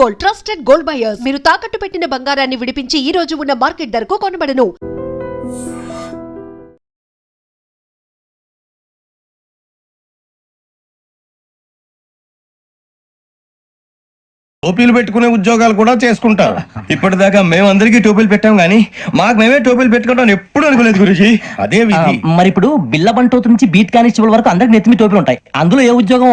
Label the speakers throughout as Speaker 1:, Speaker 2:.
Speaker 1: Gold, trusted gold buyers. మీరు తాకట్టు పెట్టిన బంగారాన్ని విడిపించి ఈ రోజు ఉన్న మార్కెట్ ధరకు కొనబడను.
Speaker 2: టోపీలు పెట్టుకునే ఉద్యోగాలు కూడా చేసుకుంటారు.
Speaker 3: ఇప్పటిదాకా మేమందరికీ టోపీలు పెట్టాం గానీ మాకు మేమే టోపీలు పెట్టుకుంటాం ఎప్పుడు అనుకోలేదు గురుజీ.
Speaker 2: అదే విధి.
Speaker 4: మరి ఇప్పుడు బిల్ల బంటోతు నుంచి బీట్ కానిస్టేబుల్ వరకు అందరికి నెత్తిమి టోపీలు ఉంటాయి. అందులో ఏ ఉద్యోగం?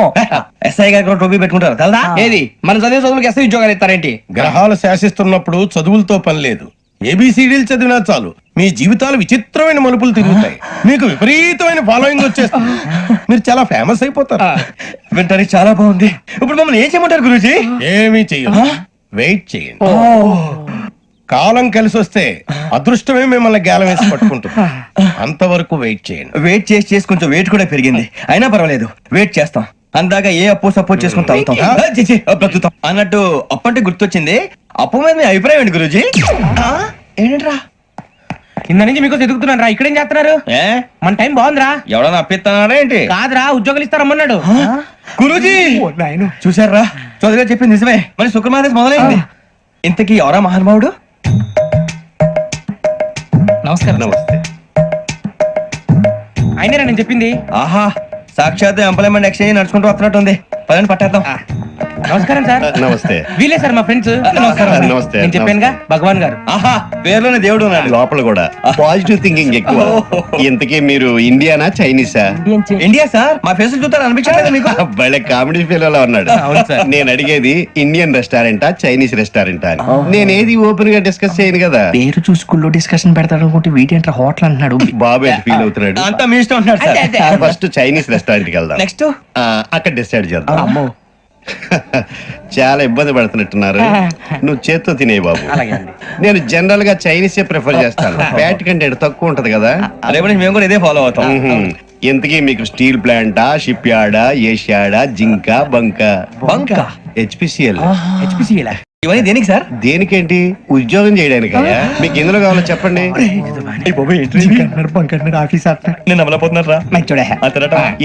Speaker 3: ఎస్ఐ గారు కూడా టోపీ పెట్టుకుంటారు తెలదా?
Speaker 5: ఏది మన చదివే చదువులకు ఎస్ఐ ఉద్యోగాలు ఇస్తారేంటి?
Speaker 2: గ్రహాలు శాసిస్తున్నప్పుడు చదువులతో పని లేదు. ఏబిసిడీలు చదివినా చాలు మీ జీవితాలు విచిత్రమైన మలుపులు తిరుగుతాయి. మీకు విపరీతమైన ఫాలోయింగ్ వచ్చేస్తుంది. మీరు చాలా ఫేమస్ అయిపోతారు.
Speaker 3: వింటానికి చాలా బాగుంది. ఇప్పుడు మమ్మల్ని ఏం చేయమంటారు గురుజీ?
Speaker 2: ఏమీ చెయ్యదు, వెయిట్ చేయండి. కాలం కలిసి వస్తే అదృష్టమే మిమ్మల్ని గేలం వేసి పట్టుకుంటుంది. అంతవరకు వెయిట్ చేయండి.
Speaker 3: వెయిట్ చేసి కొంచెం వెయిట్ కూడా పెరిగింది. అయినా పర్వాలేదు, వెయిట్ చేస్తాం. అందాక ఏ అప్పు సపోర్ట్ చేసుకుని తాగుతాం, బ్రతుకుతాం అన్నట్టు. అప్పు అంటే గుర్తొచ్చింది. అప్పు మీద మీ అభిప్రాయం ఏంటి గురుజీ? ఏంటరా
Speaker 5: కింద నుంచి మీకు ఎదుగుతున్నాను రా. ఇక్కడేం చేస్తున్నారు? మన టైం బాగుందిరా.
Speaker 3: ఎవడన్నా అప్పిస్తున్నారా ఏంటి?
Speaker 5: కాదురా, ఉద్యోగాలు ఇస్తారమ్మన్నాడు
Speaker 3: గురూజీ. చూసారా, చౌదరి గారు చెప్పింది నిజమే. మరి శుక్రమాదేశ్ మొదలైంది. ఇంతకీ ఎవరా మహానుభావుడు?
Speaker 5: నమస్కారం.
Speaker 2: నమస్తే.
Speaker 5: అయినరా నేను చెప్పింది?
Speaker 3: ఆహా, సాక్షాత్ ఎంప్లాయ్మెంట్ ఎక్స్చేంజ్ నడుచుకుంటూ వస్తున్నట్టు ఉంది. పదండి పట్టేద్దాం.
Speaker 5: నమస్కారం సార్.
Speaker 2: నమస్తే.
Speaker 5: వీలే సార్ మా ఫ్రెండ్స్.
Speaker 2: నమస్కారం. నమస్తే.
Speaker 5: నేను చెప్పానుగా భగవాన్ గారు.
Speaker 3: ఆహా, పేర్లోనే దేవుడు ఉన్నాడు.
Speaker 6: లోపల కూడా పాజిటివ్ థింకింగ్ ఎక్కువ. ఇంతకీ మీరు ఇండియానా చైనీసా?
Speaker 3: India sir. మా ఫేస్ చూస్తారు అనిపించలేదు మీకు?
Speaker 6: భలే కామెడీ ఫీల్ అలా ఉన్నాడు.
Speaker 3: అవును సార్.
Speaker 6: నేను అడిగేది ఇండియన్ రెస్టారెంటా చైనీస్ రెస్టారెంటా అని. నేనేది ఓపెన్ గా డిస్కస్ చేయను కదా.
Speaker 4: పేరు చూసుకుల్లో డిస్కషన్ పెడతాడు అనుకుంటే వీటేంట్రా హోటల్ అంటున్నాడు.
Speaker 6: బాబు ఎట్ ఫీల్ అవుతున్నాడు.
Speaker 3: అంతా మీ ఇష్టం ఉంటున్నాడు సార్.
Speaker 6: ఫస్ట్ చైనీస్ రెస్టారెంట్ కి వెళ్దాం.
Speaker 3: నెక్స్ట్
Speaker 6: అక్కడ డిసైడ్ చేద్దాం. చాలా ఇబ్బంది పడుతున్నట్టున్నారు. నువ్వు చేత్తో తినే బాబు. నేను జనరల్ గా చైనీసే ప్రిఫర్ చేస్తాను. ఫ్యాట్ కంటెంట్ తక్కువ ఉంటది కదా.
Speaker 3: రేపు నుంచి మేము కూడా ఇదే ఫాలో అవుతాం.
Speaker 6: ఇంతకీ మీకు స్టీల్ ప్లాంటా, షిప్ యార్డా, ఏషియాడా, జింక, బంకా?
Speaker 3: బంకా,
Speaker 6: హెచ్పిసిఎల్.
Speaker 3: ఇవన్నీ దేనికి సార్?
Speaker 6: దేనికేంటి? ఉద్యోగం చేయడానికి. మీకు ఎందులో కావాలో చెప్పండి.
Speaker 3: నేను అమలపోతున్నారా?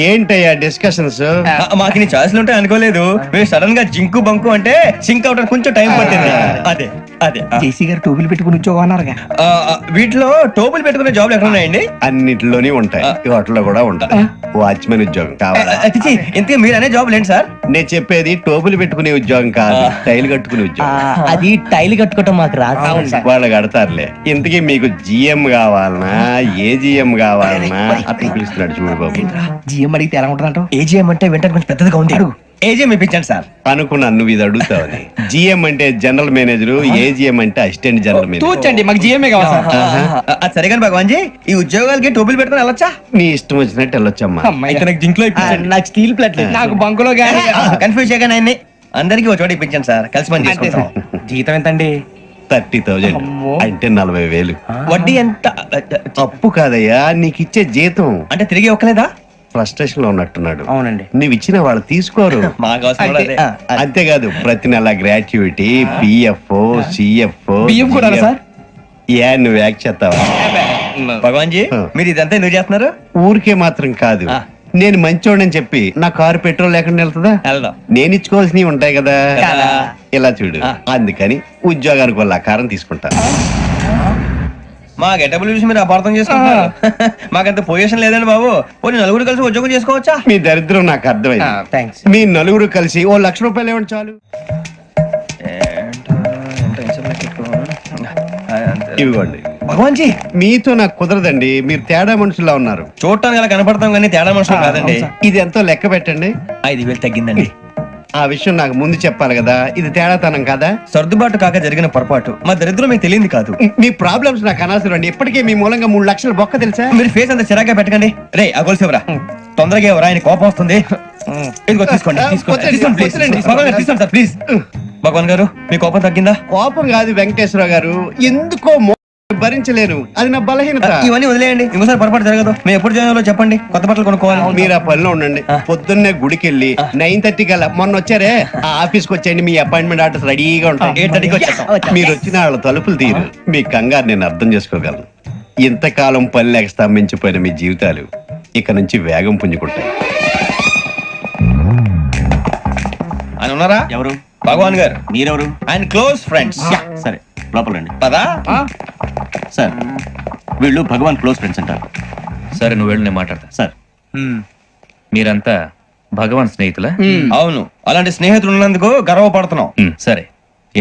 Speaker 6: ఏంటయ్యా డిస్కషన్స్?
Speaker 3: మాకు నీ ఛాయిస్లు ఉంటాయి అనుకోలేదు. మీరు సడన్ గా జింకు బంకు అంటే సింక్ అవడానికి కొంచెం టైం పట్టింది. అదే అదే
Speaker 4: జేసీ గారు టోపీలు పెట్టుకుని ఉద్యోగం అన్నారుగా.
Speaker 3: వీటిలో టోపులు పెట్టుకునే జాబ్లు ఎక్కడ ఉన్నాయండి?
Speaker 6: అన్నిటిలోనే ఉంటాయి. హోటల్లో కూడా ఉంటాయి. వాచ్మెన్ ఉద్యోగం కావాలా?
Speaker 3: ఇంతకీ మీరు అనే జాబ్ ఏంటి సార్?
Speaker 6: నేను చెప్పేది టోపులు పెట్టుకునే ఉద్యోగం కాదు, టైల్ కట్టుకునే ఉద్యోగం.
Speaker 4: అది టైల్ కట్టుకోవటం మాకు రాదు.
Speaker 6: వాళ్ళు కడతారులే. ఇంతకీ మీకు జిఎం కావాలనా, ఏజిఎం కావాలనా? అట్లా పిలుస్తున్నాడు చూడు బాబు.
Speaker 4: జిఎం అడిగితే ఎలా ఉంటుందంట?
Speaker 3: ఏజీఎం అంటే వెంటనే కొంచెం పెద్దదిగా ఉంది. ఏజీఎం ఇప్పించండి సార్.
Speaker 6: అనుకున్నాను నువ్వు ఇది అడుగుతావని. జిఎం అంటే జనరల్ మేనేజర్, ఏజిఎం అంటే అసిస్టెంట్ జనరల్ మేనేజర్.
Speaker 5: తూచండి, మాకు జిఎంఏ కావాలి సార్.
Speaker 3: అది సరే కానీ భగవాన్ జీ, ఈ ఉద్యోగాలకి టోపులు పెట్టుకుని వెళ్ళొచ్చా?
Speaker 6: నీ ఇష్టం వచ్చినట్టు వెళ్ళొచ్చమ్మా.
Speaker 3: అయితే నాకు జింక్ లో
Speaker 4: నాకు స్టీల్ ప్లేట్
Speaker 5: నాకు బంకులో గానీ.
Speaker 3: కన్ఫ్యూజ్ చేయగానే ఆయన్ని అందరికీ ఒక చోట ఇప్పించండి సార్. కలిసి పని చేసుకుంటాం.
Speaker 5: జీతం ఎంతండి?
Speaker 6: 30,000 అంటే 40,000.
Speaker 3: వడ్డీ ఎంత?
Speaker 6: అప్పు కాదయ్యా, నీకు ఇచ్చే జీతం.
Speaker 3: అంటే తిరిగి ఒక్కలేదా?
Speaker 6: ఫ్రస్ట్రేషన్ లో ఉన్నట్టున్నాడు.
Speaker 5: అవునండి.
Speaker 6: నువ్వు ఇచ్చిన వాళ్ళు తీసుకోరు.
Speaker 3: మాకు అవసరం కూడా అదే.
Speaker 6: అంతేకాదు ప్రతి నెల గ్రాట్యుటీ, పిఎఫ్, సిఎఫ్.
Speaker 5: బియ్యం కూడా సార్?
Speaker 6: ఏ నువ్వు యాక్ చేస్తావా?
Speaker 3: భగవాన్ జీ, మీరు ఇదంతా ఎందుకు చేస్తున్నారు?
Speaker 6: ఊరికే మాత్రం కాదు. నేను మంచోడని చెప్పి నా కారు పెట్రోల్ లేకుండా వెళ్తుందా?
Speaker 3: వెళ్దాం.
Speaker 6: నేను ఇచ్చుకోవాల్సినవి ఉంటాయి కదా.
Speaker 3: కదా.
Speaker 6: ఇలా చూడు. అందుకని ఉద్యోగానికి వాళ్ళ ఆకారం తీసుకుంటా.
Speaker 3: మా గెటబుల్ చూసి మీరు అపార్థం చేసుకుంటున్నారు. మాకంత పొజిషన్ లేదండి బాబు. పోనీ నలుగురు కలిసి ఉద్యోగం చేసుకోవచ్చా?
Speaker 6: మీ దరిద్రం నాకు అర్థమైంది.
Speaker 5: థ్యాంక్స్.
Speaker 6: మీ నలుగురు కలిసి ఓ ₹1,00,000 ఇవ్వండి చాలు. ఇవ్వండి.
Speaker 3: భగవాన్ జీ,
Speaker 6: మీతో నాకు కుదరదండి. మీరు తేడా మనుషుల్లా ఉన్నారు.
Speaker 3: చూడటానికి అలా కనపడతాం కానీ తేడా మనుషులు కాదండి.
Speaker 6: ఇది ఎంతో లెక్క పెట్టండి.
Speaker 3: 5,000 తగ్గిందండి.
Speaker 6: ఆ విషయం నాకు ముందు చెప్పాలి కదా. ఇది తేడాతనం కదా.
Speaker 3: సర్దుబాటు కాక జరిగిన పొరపాటు. మా దరిద్రం మీకు తెలియదు కాదు.
Speaker 6: మీ ప్రాబ్లమ్స్ నాకు అనవసరం అండి. ఇప్పటికే మీ మూలంగా 3 లక్షల బొక్క తెలుసా?
Speaker 3: మీరు ఫేస్ అంత చిరాగ్గా పెట్టకండి. రే అగోల్సేవరా, తొందరగా ఎవరా, ఆయన కోపం వస్తుంది. ఇదిగో తీసుకోండి. తీసుకోండి సార్ ప్లీజ్. భగవాన్ గారు, మీ కోపం తగ్గిందా?
Speaker 6: కోపం కాదు వెంకటేశ్వర గారు, ఎందుకో భరించలేను. అది నా బలహీనత.
Speaker 3: ఇవన్నీ వదిలేయండి, ఇంకోసారి పొరపాటు జరగదు. మేము ఎప్పుడు జాయిన్ చెప్పండి, కొత్త బట్టలు కొనుక్కోవాలి.
Speaker 6: మీరు ఆ పనిలో ఉండండి. పొద్దున్నే గుడికి వెళ్ళి 9:30 కల్లా, మొన్న వచ్చారే ఆ ఆఫీస్కి వచ్చేయండి. మీ అపాయింట్మెంట్ ఆర్డర్స్ రెడీగా ఉంటాయి.
Speaker 3: 8:30కి వచ్చేస్తాం.
Speaker 6: మీరు వచ్చిన వాళ్ళ తలుపులు తీరు. మీ కంగారు నేను అర్థం చేసుకోగలను. ఇంతకాలం పని లేక స్తంభించిపోయిన మీ జీవితాలు ఇక నుంచి వేగం పుంజుకుంటాయి.
Speaker 3: అని ఉన్నారా?
Speaker 4: ఎవరు?
Speaker 3: భగవాన్ గారు
Speaker 4: మీరెవరు?
Speaker 3: ఆయన క్లోజ్ ఫ్రెండ్స్.
Speaker 4: సరే లోపల రండి.
Speaker 3: పదా
Speaker 4: సార్ వీళ్ళు భగవాన్ క్లోజ్ ఫ్రెండ్స్ అంటారు.
Speaker 7: సరే నువ్వు వెళ్ళు, నేను మాట్లాడతా.
Speaker 4: సార్
Speaker 7: మీరంతా భగవాన్ స్నేహితులా?
Speaker 3: అవును, అలాంటి స్నేహితులు ఉన్నందుకు గర్వపడుతున్నాం.
Speaker 7: సరే,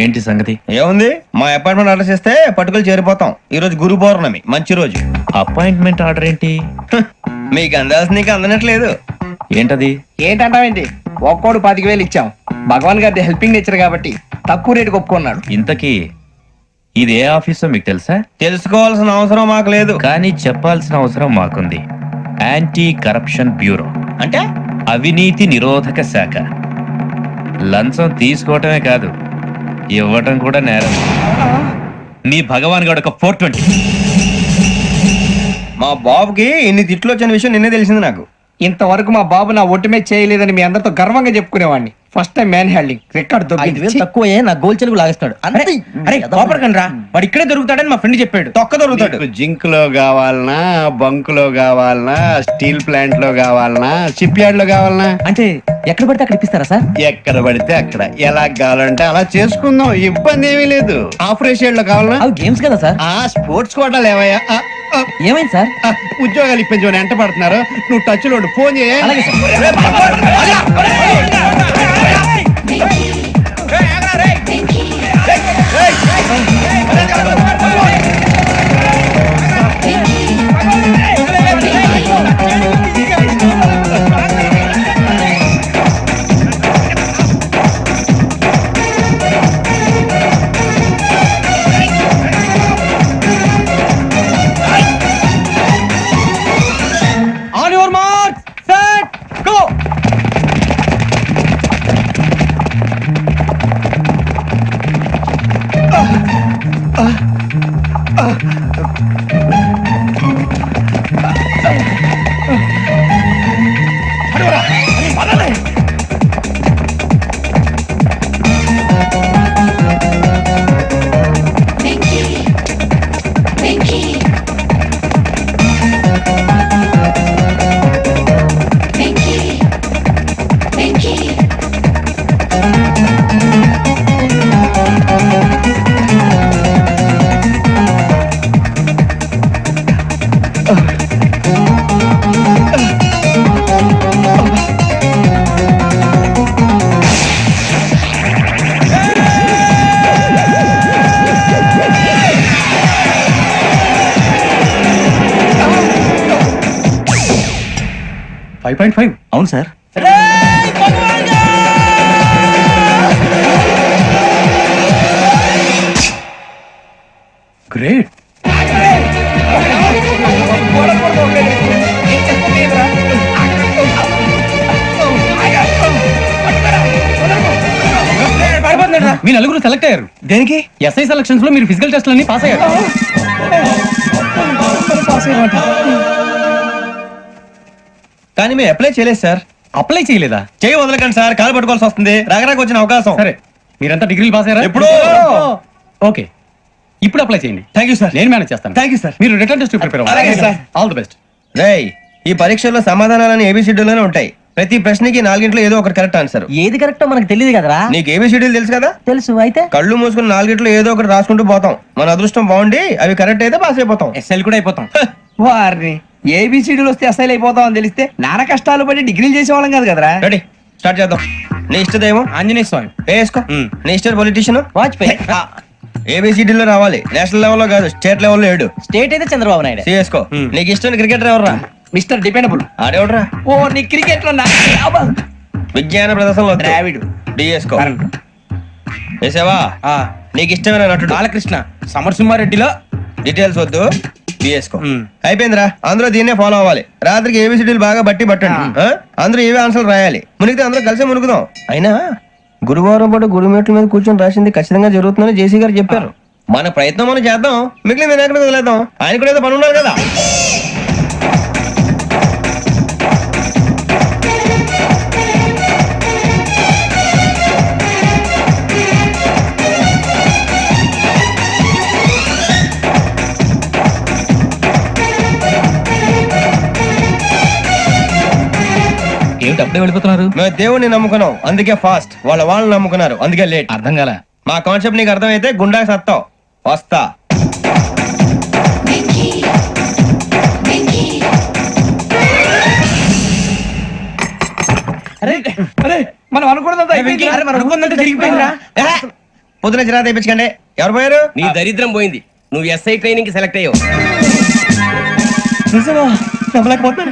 Speaker 7: ఏంటి సంగతి?
Speaker 3: ఏముంది, మా అపాయింట్మెంట్ ఆర్డర్ చేస్తే పట్టుకులు చేరిపోతాం. ఈ రోజు గురు పౌర్ణమి, మంచి రోజు.
Speaker 7: అపాయింట్మెంట్ ఆర్డర్ ఏంటి?
Speaker 3: మీకు అందాల్సిన నీకు అందనట్లేదు.
Speaker 7: ఏంటది?
Speaker 5: ఏంటంటావేంటి? ఒక్కోడు 25,000 ఇచ్చాం. భగవాన్ గారి హెల్పింగ్ నేచర్ కాబట్టి తక్కువ రేటుకి ఒప్పుకున్నాడు.
Speaker 7: ఇంతకీ ఇది ఏ ఆఫీసో మీకు తెలుసా?
Speaker 3: తెలుసుకోవాల్సిన అవసరం మాకు లేదు.
Speaker 7: కానీ చెప్పాల్సిన అవసరం మాకుంది. యాంటీ కరప్షన్ బ్యూరో,
Speaker 3: అంటే
Speaker 7: అవినీతి నిరోధక శాఖ. లంచం తీసుకోవటమే కాదు, ఇవ్వటం కూడా నేరం. మీ భగవాన్ గారు ఒక 420.
Speaker 3: మా బాబుకి ఇన్ని తిట్లు వచ్చిన విషయం నిన్నే తెలిసింది నాకు.
Speaker 5: ఇంతవరకు మా బాబు నా ఒట్టుమే చేయలేదని మీ అందరితో గర్వంగా చెప్పుకునేవాడిని. First time man handing record
Speaker 4: 5,000 తక్కువ నా గోల్ చెలుగు లాగేస్తున్నాడు.
Speaker 5: అరే కోపడకండి రా, వాడు ఇక్కడే దొరుకుతాడని మా ఫ్రెండ్ చెప్పాడు.
Speaker 3: తొక్క దొరుకుతాడు.
Speaker 6: మీకు జింక్ లో కావాలనా, బంక్ లో కావాలనా, స్టీల్ ప్లాంట్ లో కావాలనా, షిప్ యార్డ్ లో కావాలనా,
Speaker 4: అంటే ఎక్కడ పడితే అక్కడ ఇప్పిస్తారా సార్?
Speaker 6: ఎక్కడ పడితే అక్కడ ఎలా కావాలంటే అలా చేసుకుందాం. ఇబ్బంది ఏమీ లేదు. ఆపరేషన్ లో కావాలనా,
Speaker 4: అవి గేమ్స్ కదా సార్.
Speaker 6: ఆ స్పోర్ట్స్ కోటాలు ఏవయ్యా,
Speaker 4: ఏమైంది సార్?
Speaker 6: ఉద్యోగాలు ఇప్పించమని ఎంట పడుతున్నారు. నువ్వు టచ్ లో ఉండు, ఫోన్ చేయ.
Speaker 4: అలాగే sir.
Speaker 5: On your mark set go.
Speaker 4: అవును సార్.
Speaker 5: గ్రేట్. మీ నలుగురు సెలెక్ట్ అయ్యారు.
Speaker 3: దేనికి?
Speaker 5: ఎస్ఐ సెలక్షన్స్ లో మీరు ఫిజికల్ టెస్ట్ అన్ని పాస్ అయ్యారు.
Speaker 3: కానీ మేము అప్లై చేయలేదు సార్.
Speaker 5: అప్లై చేయలేదా?
Speaker 3: చేయి వదలకండి సార్, కాలు పట్టుకోవాల్సి వస్తుంది. రాగరాకు వచ్చిన అవకాశం.
Speaker 5: సరే, మీరంతా డిగ్రీలు పాస్ అయ్యారా?
Speaker 3: ఎప్పుడో.
Speaker 5: ఓకే, ఇప్పుడు అప్లై చేయండి.
Speaker 3: Thank you sir.
Speaker 5: నేను మేనేజ్ చేస్తాను.
Speaker 3: Thank you sir.
Speaker 5: మీరు రిటర్న్ టెస్ట్ ప్రిపేర్
Speaker 3: అలాగే సార్.
Speaker 5: All the best.
Speaker 3: రేయ్, ఈ పరీక్షల్లో సమాధానాలని ఏబిసిడ్యూల్లోనే ఉంటాయి. ప్రతి ప్రశ్నకి 4 ఏదో ఒకటి కరెక్ట్ ఆన్సర్.
Speaker 4: ఏది కరెక్టో మనకు తెలియదు కదరా.
Speaker 3: నీకు ఏబిసిడ్యూల్ తెలుసు కదా.
Speaker 4: తెలుసు. అయితే
Speaker 3: కళ్ళు మూసుకుని 4 ఏదో ఒకటి రాసుకుంటూ పోతాం. మన అదృష్టం బాగుండి అవి కరెక్ట్ అయితే పాస్ అయిపోతాం.
Speaker 5: ఎస్ఎల్ కూడా అయిపోతాం. వారిని ఏబిసిడీలు వస్తే ఎస్ఐలు అయిపోతాం అని తెలిస్తే నాన్న కష్టాలు పడి డిగ్రీలు చేసేవాళ్ళం కాదు కదరా.
Speaker 3: రెడీ, స్టార్ట్ చేద్దాం. నీ ఇష్టదేమో
Speaker 5: ఆంజనేయ స్వామి.
Speaker 3: వేసుకో. నీ ఇష్ట పొలిటీషియన్
Speaker 4: వాజ్పేయి.
Speaker 3: ఏబిసిడీలో రావాలి. నేషనల్ లెవెల్లో కాదు, స్టేట్ లెవెల్లో 7.
Speaker 4: స్టేట్ అయితే చంద్రబాబు నాయుడు.
Speaker 3: సిఎస్కో. నీకు ఇష్టం క్రికెటర్ ఎవర్రా?
Speaker 5: Mister dependable.
Speaker 3: ఆడేవడరా?
Speaker 5: ఓ నీ క్రికెట్ లో
Speaker 3: విజ్ఞాన ప్రదర్శనలో
Speaker 5: ద్రావిడు.
Speaker 3: డిఎస్కో. వేసావా? నీకు ఇష్టమైన నటుడు?
Speaker 5: బాలకృష్ణ. సమర్సింహారెడ్డిలో
Speaker 3: డీటెయిల్స్ వద్దు, బిఎస్కో. అయిపోయిందిరా. అందరూ దీన్నే ఫాలో అవ్వాలి. రాత్రికి ఏబిసిడీలు బాగా బట్టి పట్టండి. అందరూ ఏవే ఆన్సర్లు రాయాలి. మునిగితే అందరూ కలిసి మునుగుదాం. అయినా గురువారం పాటు గురుమేట్ల మీద కూర్చొని రాసింది ఖచ్చితంగా జరుగుతుందని జేసీ గారు చెప్పారు. మన ప్రయత్నం మనం చేద్దాం, మిగిలిన వినాయకుడికి వదిలేద్దాం. ఆయన కూడా ఏదో పని ఉన్నారు కదా.
Speaker 4: అప్పుడే వెళ్ళిపోతున్నారు?
Speaker 3: మేము దేవుడిని నమ్ముకున్నాం అందుకే ఫాస్ట్, వాళ్ళని నమ్ముకున్నారు అందుకే లేట్.
Speaker 4: అర్థం కాల.
Speaker 3: మా కాన్సెప్ట్ నీకు అర్థమైతే గుండా సత్తావు. వస్తా.
Speaker 5: అరే మనం అనుకున్నదంతా అయిపోయింది.
Speaker 3: అరే, మనం అనుకున్నదంతా జరిగిపోయిందిరా. పొద్దున జిరా తెప్పించకండి. ఎవరు పోయారు?
Speaker 8: నీ దరిద్రం పోయింది. నువ్వు ఎస్ఐ ట్రైనింగ్ కి సెలెక్ట్ అయ్యావు.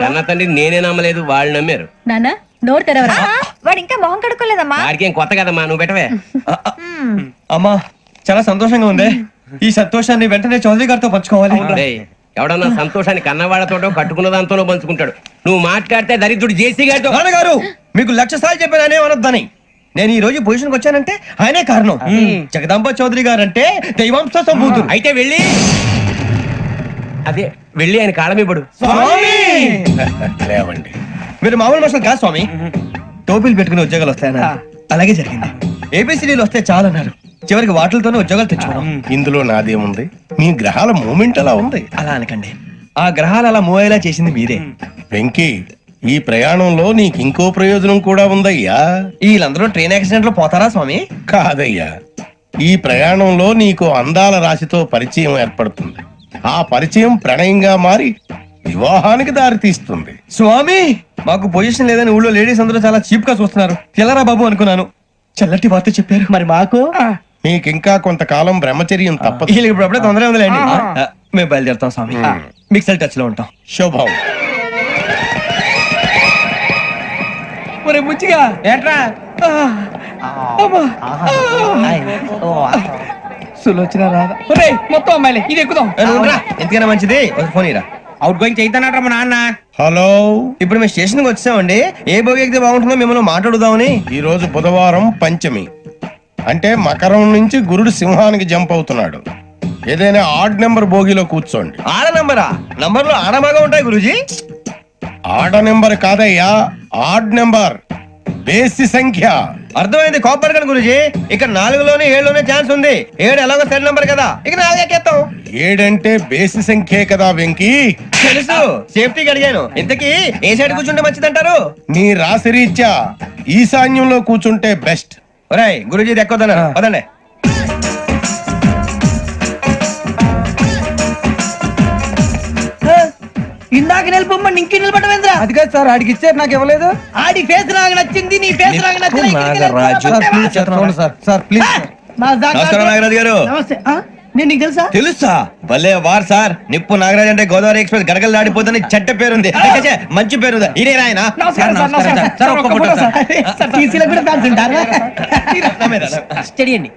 Speaker 8: అన్న తండ్రి నేనే నమ్మలేదు, వాళ్ళు నమ్మారు.
Speaker 9: నాన్న నోరు తెరవరా. వాడు ఇంకా మొహం కడుక్కోలేదమ్మా.
Speaker 8: వాడికి ఏం కొత్త కదమ్మా, నువ్వు పెట్టవే.
Speaker 3: అమ్మా చాలా సంతోషంగా ఉంది. ఈ సంతోషాన్ని వెంటనే చౌదరి గారితో పంచుకోవాలి.
Speaker 8: డేయ్, ఎవడన్నా సంతోషాన్ని కన్నవాళ్లతోటో కట్టుకున్న దాంతోనో పంచుకుంటాడు. నువ్వు మాట్లాడితే దరిద్రుడు జేసీ గారితో.
Speaker 3: నాన్నగారు మీకు 1,00,000 సార్లు చెప్పాననే అనొద్దని. నేను ఈ రోజు పొజిషన్కి వచ్చానంటే ఆయనే కారణం. జగదాంబ చౌదరి గారు అంటే దైవాంశ సంభూతుడు.
Speaker 8: అయితే వెళ్ళి అదే వెళ్ళి ఆయన కాళమివ్వడు.
Speaker 2: లేవండి.
Speaker 3: మీరు మామూలు మనుషులు కాదు స్వామి. టోపీలు పెట్టుకుని ఉద్యోగాలు వస్తాయన్నారు, అలాగే జరిగింది. ఏబిసిడీలు వస్తే చాలన్నారు, చివరికి వాటిలతోనే ఉద్యోగాలు తెచ్చుకున్నాం.
Speaker 2: ఇందులో నాదేముంది? మీ గ్రహాల మూమెంట్ అలా ఉంది.
Speaker 3: అలా అనకండి, ఆ గ్రహాలు అలా మూవ్ అయ్యేలా చేసింది మీరే.
Speaker 2: వెంకీ, ఈ ప్రయాణంలో నీకు ఇంకో ప్రయోజనం కూడా ఉందయ్యా.
Speaker 3: వీళ్ళందరూ ట్రైన్ యాక్సిడెంట్ లో పోతారా స్వామి?
Speaker 2: కాదయ్యా, ఈ ప్రయాణంలో నీకు అందాల రాశితో పరిచయం ఏర్పడుతుంది. ఆ పరిచయం ప్రణయంగా మారి వివాహానికి దారితీస్తుంది.
Speaker 3: స్వామి మాకు పొజిషన్ లేదని ఊళ్ళో లేడీస్ అందరూ చాలా చీప్ గా చూస్తున్నారు. తెల్లరా బాబు అనుకున్నాను, చల్లటి వార్త చెప్పారు.
Speaker 4: మరి మాకు
Speaker 2: నీకింకా కొంతకాలం బ్రహ్మచర్యం తప్పదు.
Speaker 3: వీళ్ళకి ఇప్పుడు అప్పుడే తొందరగా ఉందిలేండి. మేము బయలుదేరుతాం స్వామి. మిక్సెల్ టచ్ లో ఉంటాం.
Speaker 2: శుభం.
Speaker 5: ఒరే బుచ్చిగా ఏట్రా సులోచన రాదా? ఒరే మొత్తం అమ్మాయిలే, ఇది ఎక్కుదాం.
Speaker 3: ఎందుకైనా మంచిది ఒక ఫోన్ ఇరా.
Speaker 5: అవుట్ గోయింగ్ చేద్దానట్రా మా నాన్న.
Speaker 2: హలో,
Speaker 3: ఇప్పుడు మేము స్టేషన్ కి వచ్చామండి. ఏ బోగి ఎక్కితే బాగుంటుందో మిమ్మల్ని మాట్లాడుదామని.
Speaker 2: ఈ రోజు బుధవారం పంచమి, అంటే మకరం నుంచి గురుడు సింహానికి జంప్ అవుతున్నాడు. ఏదైనా ఆడ్ నెంబర్ బోగిలో కూర్చోండి.
Speaker 3: ఆడ నంబరా? నంబర్లు ఆడమాగా ఉంటాయి గురూజీ.
Speaker 2: ఆడ నెంబర్ కాదయ్యా, ఆడ్ నెంబర్, బేసి సంఖ్య.
Speaker 3: అర్థమైంది, కాపర్ కానీ గురూజీ. ఇక్కడ 4లోనే 7లోనే ఛాన్స్ ఉంది. 7 ఎలాగో సెల్ నంబర్ కదా, ఇక 4 ఎక్కేస్తాం.
Speaker 2: 7 అంటే బేసి సంఖ్యే కదా వెంకీ.
Speaker 3: తెలుసు, సేఫ్టీకి అడిగాను. ఇంతకీ ఏ సైడ్ కూర్చుంటే మంచిదంటారు?
Speaker 2: నీ రాశి రీత్యా ఈశాన్యంలో కూర్చుంటే బెస్ట్.
Speaker 3: ఒరాయ్ గురూజీ దెక్కొద్దన్నారు, పదండి.
Speaker 5: ఇందాక నిలబొమ్మని ఇంకే నిలబడమేంద్రా? అది కాదు సార్, ఆడికి ఇచ్చారు నాకు ఇవ్వలేదు. ఆడి ఫేస్ నాకు నచ్చింది, నీ ఫేస్ నాకు నచ్చింది.
Speaker 3: నమస్కారం నాగరాజు గారు.
Speaker 5: నమస్తే. నేను నీకు తెలుసా?
Speaker 3: తెలుసా? భలే వార్ సార్. నిప్పు నాగరాజ్ అంటే గోదావరి ఎక్స్ప్రెస్ గడగలు దాడిపోతుంది చెడ్డ పేరుంది. అయితే మంచి పేరు ఇదే ఆయన.
Speaker 5: నమస్కారం సార్, నమస్కారం సార్. ఒక్క ఫోటో సార్. సార్ టీసీలో కూడా ఫ్యాన్స్ ఉంటారా?
Speaker 4: స్టడీ అండి.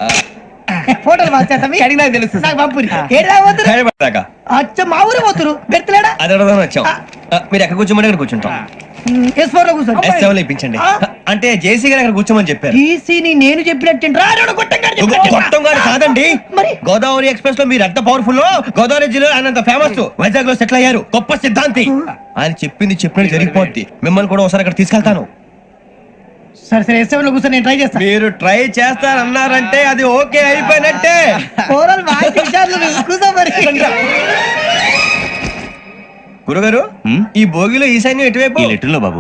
Speaker 5: ఫోటోలు మార్చేస్తాం. అడిగి నాకు తెలుసు. నాకు పంపురి. ఏడా పోతురు?
Speaker 3: హైదరాబాద్
Speaker 5: అచ్చ మా ఊరు పోతురు. బెర్తలేడా?
Speaker 3: అది అడగదామని వచ్చాం. మీరు ఎక్కడ కూర్చోమని అక్కడ కూర్చుంటాం.
Speaker 5: S4 లో కూర్చోండి.
Speaker 3: S7 ఇప్పించండి. అంటే జేసీ గారు అక్కడ కూర్చోమని చెప్పారు.
Speaker 5: టీసీని నేను చెప్పినట్టు
Speaker 3: గొప్పం గారు కాదండి,
Speaker 5: మరి
Speaker 3: గోదావరి ఎక్స్ప్రెస్ లో మీరు ఎంత పవర్ఫుల్, గోదావరి జిల్లా ఆయన ఫేమస్, వైజాగ్ లో సెటిల్ అయ్యారు, గొప్ప సిద్ధాంతి. ఆయన చెప్పింది చెప్పినట్టు జరిగిపోద్ది. మిమ్మల్ని కూడా ఒకసారి అక్కడ తీసుకెళ్తాను.
Speaker 5: సరే సరే, S7 లో కూర్చొని నేను ట్రై చేస్తాను.
Speaker 3: మీరు ట్రై చేస్తారన్నారంటే అది ఓకే అయిపోయినట్టే. గురుగారు, ఈ భోగిలో ఈశాన్యం ఎటువైపు?
Speaker 7: ఈ లెటర్లో బాబు.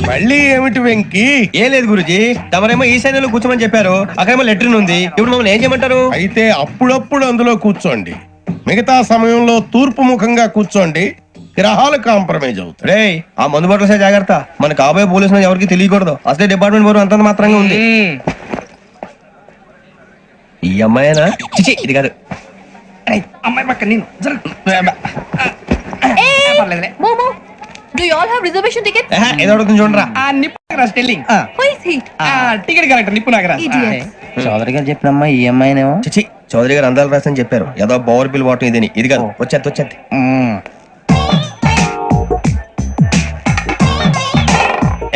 Speaker 2: మళ్ళీ ఏమిటి వెంకీ?
Speaker 3: ఏం లేదు గురుజీ, తమరేమో ఈశాన్యంలో కూర్చోమని చెప్పారు, అక్కడేమో లెటర్ ఉంది. ఇప్పుడు మమ్మల్ని ఏం చేయమంటారు?
Speaker 2: అయితే అప్పుడప్పుడు అందులో కూర్చోండి, మిగతా సమయంలో తూర్పు ముఖంగా కూర్చోండి. గ్రహాలు కాంప్రమైజ్ అవుతాయి.
Speaker 3: రే, ఆ మందు బట్టలసే జాగ్రత్త. మన కాబోయే పోలీసులు ఎవరికి తెలియకూడదు. అసలే డిపార్ట్మెంట్ బోరు అంతంత మాత్రంగా ఉంది. ఈ అమ్మాయినా? చిచి, ఇది కాదు.
Speaker 5: అమ్మాయి పక్క నేను
Speaker 9: Momo, do you all have reservation tickets?
Speaker 3: ఏదో అడుగుతుంది చూడరా.
Speaker 5: ఆ నిప్పు Nagaraj telling.
Speaker 9: Who is he?
Speaker 5: Ticket correct, నిప్పు నాగరాజ్.
Speaker 9: Idiots.
Speaker 4: చౌదరి గారు చెప్పినమ్మా ఈ అమ్మాయినేమో.
Speaker 3: చిచి, చౌదరి గారు అందాలు రాసని చెప్పారు. ఏదో బోర్ బిల్ వాటం ఇదని. ఇది కాదు, వచ్చేది.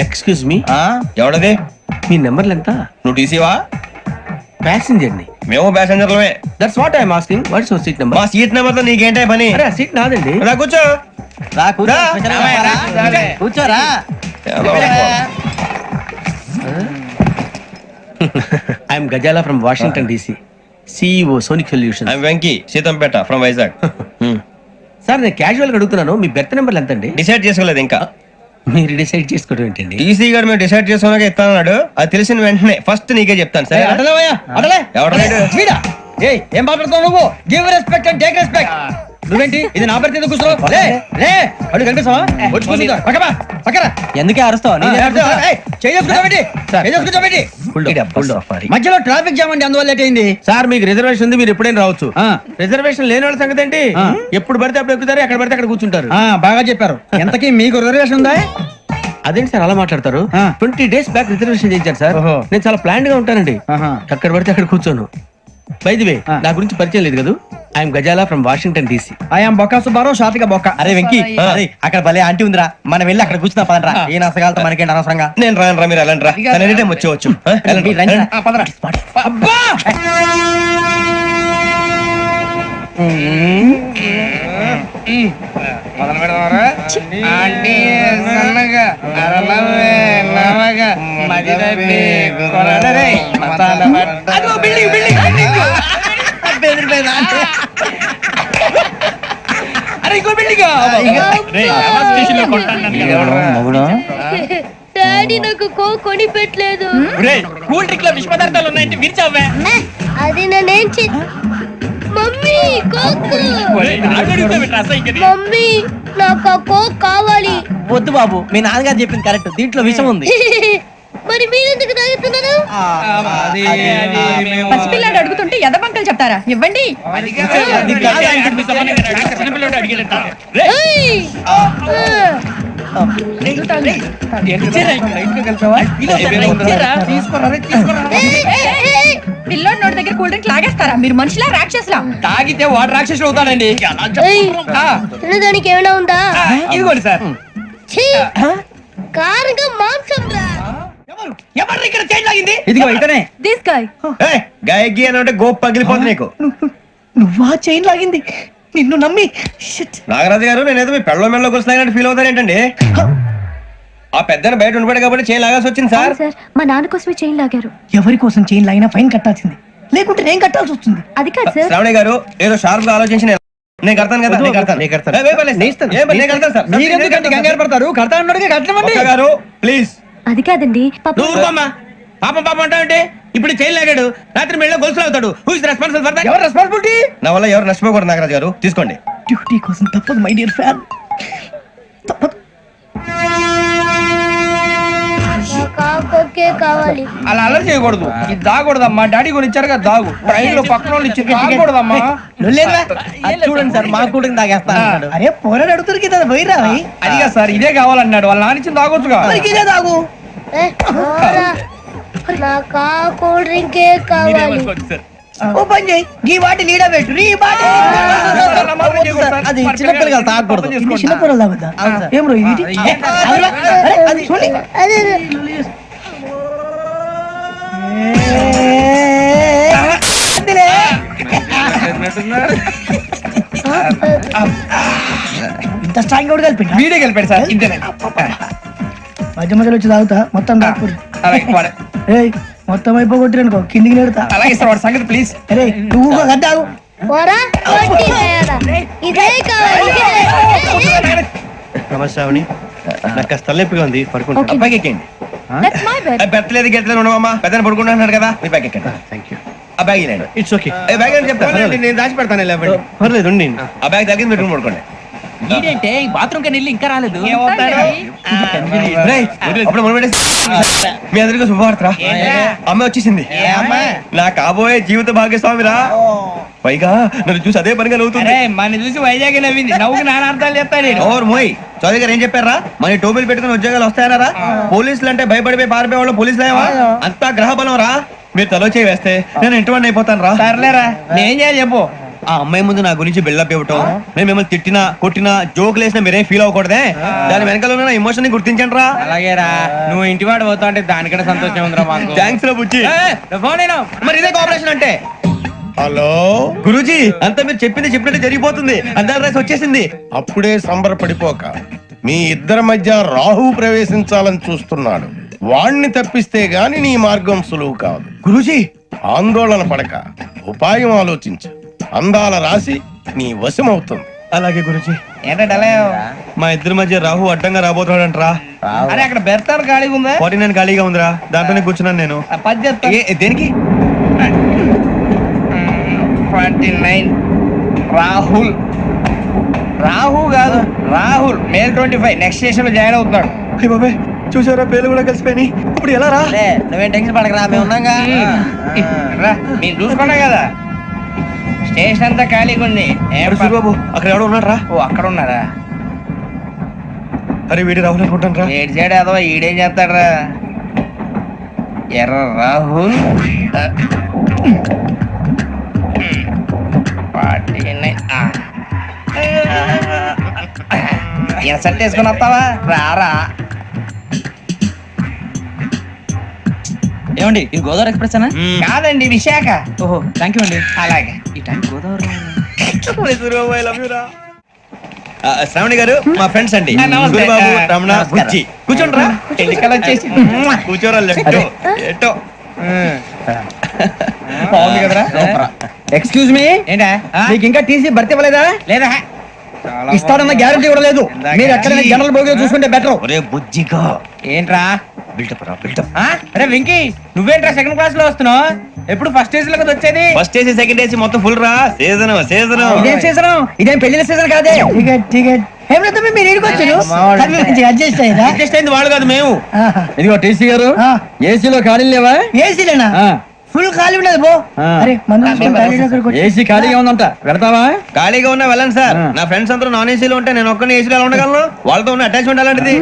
Speaker 8: Excuse me,
Speaker 3: ఎవడది?
Speaker 8: మీ నెంబర్లు ఎంత?
Speaker 3: నువ్వు టీసీవా?
Speaker 8: ప్యాసింజర్ ని.
Speaker 3: మేము ప్యాసెంజర్లమే.
Speaker 8: That's what I'm asking. What's your seat number?
Speaker 3: మా సీట్ నెంబర్ తో నీకేంటే పని?
Speaker 8: అరే, ఆ సీట్ నాదండి.
Speaker 3: రా కూర్చో. రా.
Speaker 4: కూర్చోరా.
Speaker 8: I'm Ghazala from Washington DC, CEO Sonic Solution.
Speaker 3: I'm Venky, Seethampeta from Vizag.
Speaker 8: Sir, నేను క్యాజువల్ గా అడుగుతున్నాను, మీ బెర్త్ నెంబర్లు ఎంత అండి?
Speaker 3: డిసైడ్ చేసుకోలేదు ఇంకా.
Speaker 8: మీరు డిసైడ్ చేసుకోవడం ఏంటండి?
Speaker 3: టీసీ గారు మేము డిసైడ్ చేసుకున్నాక ఇస్తానన్నాడు. అది తెలిసిన వెంటనే ఫస్ట్ నీకే చెప్తాను. సరే
Speaker 5: ఏం మాట్లాడుతావు నువ్వు? Give respect and take respect. నువ్వేంటి ఇది నా పరిస్థితి ఎందుకు కూర్చోవు? లే లే అడుగు కనిపిస్తావా? వచ్చి కూర్చో. పక్కమా పక్కరా.
Speaker 4: ఎందుకే అరుస్తావు?
Speaker 5: మధ్యలో ట్రాఫిక్ జామ్ అండి, అందువల్ల లేట్ అయింది.
Speaker 8: సార్ మీకు రిజర్వేషన్ ఉంది, మీరు ఎప్పుడైనా రావచ్చు. రిజర్వేషన్ లేని వాళ్ళ సంగతి ఏంటి? ఎప్పుడు పడితే అప్పుడు ఎక్కుతారు, ఎక్కడ పడితే అక్కడ కూర్చుంటారు.
Speaker 5: బాగా చెప్పారు. ఎంతకీ మీకు రిజర్వేషన్ ఉందా?
Speaker 8: అదేంటి సార్ అలా మాట్లాడతారు? 20 days బ్యాక్ రిజర్వేషన్ చేయించారు సార్. నేను చాలా ప్లాన్డ్ గా ఉంటానండి. అక్కడ పడితే అక్కడ కూర్చోను. బై ది వే, నా గురించి పరిచయం లేదు కదా. I'm Ghazala from Washington DC.
Speaker 5: I'm Bokka Subbarao, షాతిక బొక్క.
Speaker 4: అరే వెంకీ, అరే అక్కడ భలే ఆంటీ ఉందిరా, మనం వెళ్ళి అక్కడ కూర్చున్నా పదరా. ఏ నసగాలతో మనకేంటి అనవసరంగా.
Speaker 3: నేను రాను రా, మీరు వెళ్ళండి రా. ఎనీ టైం వచ్చేవచ్చు.
Speaker 5: అబ్బా మొదలు పెడదామరా? ఆంటీ సన్నగా అరలవే నవగా మదిరపి కొరడరే మసాల పట్ట. అదో బిల్డింగ్ బిల్డింగ్ బిల్డింగ్. అరే ఇంకో బిల్డింగ్.
Speaker 9: డాడీ నాకు కోక్ కొని పెట్టలేదు.
Speaker 5: కూల్ డ్రింక్ లో విష పదార్థాలు ఉన్నాయంటే విరిచావే.
Speaker 9: అది నేనేం మమ్మీ కోక్. మమ్మీ నాకు ఆ కోక్ కావాలి.
Speaker 4: వద్దు బాబు, మీ నాన్నగారు చెప్పింది కరెక్ట్, దీంట్లో విషయం ఉంది.
Speaker 9: మరి మీరెందుకు తాగుతున్నారు?
Speaker 10: పసిపిల్లాడు అడుగుతుంటే ఎదబంకలు చెప్తారా? ఇవ్వండి. పిల్లోడి నోటి దగ్గర కూల్ డ్రింక్ లాగేస్తారా? మీరు మనుషులా రాక్షసులా?
Speaker 5: తాగితే వాడు రాక్షసుడు అవుతాడండి.
Speaker 9: తినడానికి ఏమైనా ఉందా?
Speaker 5: ఇదిగోండి సార్.
Speaker 9: కారంగా మాంసం రా.
Speaker 5: ఎవరు ఇక్కడ చైన్ లాగింది? ఇదిగో ఇతనే.
Speaker 10: This guy.
Speaker 3: గాయకి అని అంటే గోప్ పగిలిపోతుంది నీకు.
Speaker 4: నువ్వా చైన్ లాగింది? నిన్ను నమ్మి.
Speaker 3: నాగరాజు గారు, నేనేదో మీ పెళ్ళ మెళ్ళ గురిసినట్టు ఫీల్ అవుతాను ఏంటండి? ఆ పెద్ద బయట ఉండిపోయాడు కాబట్టి చైన్ లాగాల్సి వచ్చింది సార్.
Speaker 9: సార్ మా నాన్న కోసమే చైన్ లాగారు.
Speaker 4: ఎవరి కోసం చైన్ లాగినా ఫైన్ కట్టాల్సింది, లేకుంటే నేను కట్టాల్సి వస్తుంది.
Speaker 9: అది కాదు సార్.
Speaker 3: శ్రావణి గారు ఏదో షార్ప్ గా ఆలోచించి నేను కడతాను కదా. నేను కడతాను సార్.
Speaker 5: మీరెందుకంటే కంగారు పడతారు? కడతా ఉన్నాడు కట్టమండి
Speaker 3: గారు ప్లీజ్.
Speaker 9: అది కాదండి
Speaker 8: పాపం పాపం అంటావంటే ఇప్పుడు చైన్ లాగాడు, రాత్రి మెళ్ళ గొలుసులు అవుతాడు. Who is responsible for that?
Speaker 5: ఎవరు రెస్పాన్సిబిలిటీ?
Speaker 3: నా వల్ల ఎవరు నష్టపోకూడదు నాగరాజు గారు, తీసుకోండి.
Speaker 4: డ్యూటీ కోసం తప్పదు మై డియర్ ఫ్యాన్, తప్పదు.
Speaker 9: కోకే కావాలి.
Speaker 5: అలా అలర్ చేయకూడదు. ఇది దాగకూడదమ్మా. డాడీ కొని ఇచ్చారు కదా దాగు. ట్రైన్ లో పక్కన వాళ్ళు ఇచ్చి దాగకూడదమ్మా.
Speaker 4: చూడండి సార్, మా కూడా తాగేస్తాను. అరే పోరాడు అడుగుతారు కదా, పోయిరా.
Speaker 5: అదిగా సార్, ఇదే కావాలన్నాడు. వాళ్ళ నాన్న ఇచ్చింది తాగొచ్చుగా.
Speaker 4: ఇదే తాగు.
Speaker 9: నాకు ఆ కూల్ డ్రింకే కావాలి.
Speaker 4: ఓ పని చేయి, ఈ బాటి లీడ పెట్టు. అది చిన్నపిల్లలు తాగకూడదు, చిన్నపిల్లలు తాగుతా. ఏం రో ఇది? అది చూడండి. ఇంత స్ట్రాంగ్ కూడా కలిపి
Speaker 5: వీడియో కలిపాడు సార్. ఇంతేనే.
Speaker 4: మధ్య మధ్యలో వచ్చి తాగుతా, మొత్తం తాగకూడదు. మొత్తం అయిపోగొట్టిరనుకో కిందికి నేడుతా.
Speaker 5: అలాగే సార్, వాడి సంగతి ప్లీజ్.
Speaker 4: అరే నువ్వు కద్దాగు.
Speaker 9: ఇదే కావాలి.
Speaker 3: నమస్తే శ్రావణి, నాకు కాస్త తలెప్పిగా ఉంది, పడుకుంటా.
Speaker 9: Okay.
Speaker 3: పైకి ఎక్కండి.
Speaker 9: That's my bed.
Speaker 3: పెట్టలేదు గెట్టలేదు ఉండవమ్మా. పెద్దని పడుకుంటున్నాడు కదా, మీ బ్యాగ్ ఎక్కండి.
Speaker 6: Thank you.
Speaker 3: ఆ బ్యాగ్ ఇలాండి.
Speaker 6: It's okay.
Speaker 3: బ్యాగ్ అని చెప్తాను,
Speaker 6: నేను దాచి పెడతాను.
Speaker 3: పర్లేదు ఉండి. ఆ బ్యాగ్ తగ్గింది, పెట్టుకుని పడుకోండి.
Speaker 4: ఏంటంటే బాత్రూమ్ కని వెళ్ళి ఇంకా రాలేదు.
Speaker 3: అప్పుడు మీ అందరికీ శుభవార్తరా, అమ్మ వచ్చేసింది. నా కాబోయే జీవిత భాగ్యస్వామిరా. పైగా నన్ను చూసి అదే పనిగా నవ్వుతుంది.
Speaker 5: మన చూసి వైజాగ్ నవ్వింది. నవ్వుకి నాన్న అర్థాలు చెప్తాను.
Speaker 3: ఓర్ మోయ్, చౌదరి గారు ఏం చెప్పారా? మన టోబీలు పెట్టుకుని ఉద్యోగాలు వస్తాయనరా? పోలీసులు అంటే భయపడిపోయి పారిపోయే వాళ్ళు పోలీసులేవా? అంతా గ్రహ బలం రా. మీరు తలో చేయి వేస్తే నేను ఇంటివాడిని అయిపోతాను రా.
Speaker 5: సర్లేరా, నేను చేయాలి చెప్పు.
Speaker 3: ఆ అమ్మాయి ముందు నా గురించి బిల్డప్ ఇవ్వటం, నేను మిమ్మల్ని తిట్టినా కొట్టినా జోకులు వేసినా మీరేం ఫీల్ అవ్వకూడదే. దాని వెనకాల ఉన్న ఎమోషన్ ని గుర్తించండి రా.
Speaker 5: అలాగేరా, నువ్వు ఇంటివాడు పోతా అంటే దానికంటే సంతోషం ఉందిరా మాకు.
Speaker 3: థ్యాంక్స్ రా బుజ్జి. మరి ఇదే కోఆపరేషన్ అంటే.
Speaker 2: హలో
Speaker 3: గురూజీ, అంతా మీరు చెప్పింది చెప్పినట్టు జరిగిపోతుంది. అందరి రైస్ వచ్చేసింది.
Speaker 2: అప్పుడే సంబరపడిపోక, మీ ఇద్దరి మధ్య రాహు ప్రవేశించాలని చూస్తున్నాడు. వాణ్ణి తప్పిస్తే గాని నీ మార్గం సులువు కాదు.
Speaker 3: గురూజీ,
Speaker 2: ఆందోళన పడక, ఉపాయం ఆలోచించు. అందాల రాశి నీ వశమవుతుంది.
Speaker 3: అలాగే గురూజీ.
Speaker 5: ఏంటంటే
Speaker 3: మా ఇద్దరి మధ్య రాహు అడ్డంగా రాబోతున్నాడంట్రా.
Speaker 5: అరే అక్కడ బెర్తాను ఖాళీగా ఉందా
Speaker 3: 49 ఖాళీగా ఉందిరా, దాంట్లోనే కూర్చున్నాను నేను.
Speaker 5: పది చెప్తా
Speaker 3: దేనికి?
Speaker 5: 49 రాహుల్ కాదు రాహుల్ మే 25 నెక్స్ట్ స్టేషన్ లో జాయిన్ అవుతున్నాడు.
Speaker 3: అయ్య బాబాయ్, చూసారా పేర్లు కూడా కలిసిపోయినాయి. ఇప్పుడు ఎలా రా?
Speaker 5: నువ్వేం టెన్షన్ పడకరా, మేము ఉన్నాగా. మీరు చూసుకున్నా కదా స్టేషన్ అంతా ఖాళీగా ఉంది.
Speaker 3: బాబు అక్కడ ఎవడో ఉన్నాడు రా.
Speaker 5: ఓ అక్కడ ఉన్నారా?
Speaker 3: అరే వీడి రాహుల్ అనుకుంటాను రా.
Speaker 5: ఏడు సైడ్ ఏదో ఈడేం చేస్తాడరా? ఎర్ర రాహుల్ 49. ఇన్సర్ట్ వేసుకుని వస్తావా? రారా.
Speaker 8: ఏమండి ఇది గోదావరి ఎక్స్ప్రెస్ అనా?
Speaker 5: కాదండి విశాఖ.
Speaker 8: ఓహో థ్యాంక్ యూ అండి.
Speaker 5: అలాగే.
Speaker 8: ఈ టైం గోదావరి
Speaker 3: శ్రావణి గారు మా ఫ్రెండ్స్ అండి.
Speaker 5: నమస్తే.
Speaker 3: గురుబాబు, రమణ,
Speaker 5: నమస్కారం.
Speaker 3: బుజ్జి. కూర్చోండి రా.
Speaker 5: ఎన్నికలు వచ్చేసి
Speaker 3: కూర్చోరా. లెఫ్ట్ ఎటో.
Speaker 5: బాగుంది కదరా?
Speaker 8: ఎక్స్క్యూజ్ మీ,
Speaker 5: ఏంటా?
Speaker 8: మీకు ఇంకా టీసీ భర్తీ ఇవ్వలేదా?
Speaker 5: లేదా
Speaker 8: ఇస్తాడన్న గ్యారంటీ కూడా లేదు. మీరు ఎక్కడైనా జనరల్ బోగిలో చూసుకుంటే బెటర్.
Speaker 3: ఒరే బుజ్జిగా
Speaker 5: ఏంట్రా?
Speaker 3: బిల్డప్ రా, బిల్డప్.
Speaker 5: అరే వెంకీ నువ్వేంట్రా సెకండ్ క్లాస్ లో వస్తున్నావు? ఎప్పుడు ఫస్ట్ ఏజ్ లో కదా వచ్చేది?
Speaker 3: ఫస్ట్ ఏసీ సెకండ్ ఏసీ మొత్తం ఫుల్ రా. సీజన్
Speaker 8: ఇదేం సీజన్? ఇదేం పెళ్లిన సీజన్ కాదే.
Speaker 4: టికెట్ ఏమిటో మీరు ఇడికొచ్చారు అడ్జస్ట్ అయ్యారా?
Speaker 5: అడ్జస్ట్ అయింది వాళ్ళు కాదు మేము.
Speaker 8: ఇదిగో టీసీ గారు, ఏసీలో ఖాళీ లేవా?
Speaker 4: ఏసీలేనా? ఫుల్ ఖాళీ ఉండదు బో. అరే
Speaker 8: ఏసీ ఖాళీగా ఉందంట, పెడతావా?
Speaker 3: ఖాళీగా ఉన్నా వెళ్ళండి సార్. నా ఫ్రెండ్స్ అందరూ నాన్ ఏసీలో ఉంటే నేను ఒక్కనే ఏసీలో ఎలా ఉండగలను? వాళ్ళతో ఉన్న అటాచ్మెంట్ అలాంటిది.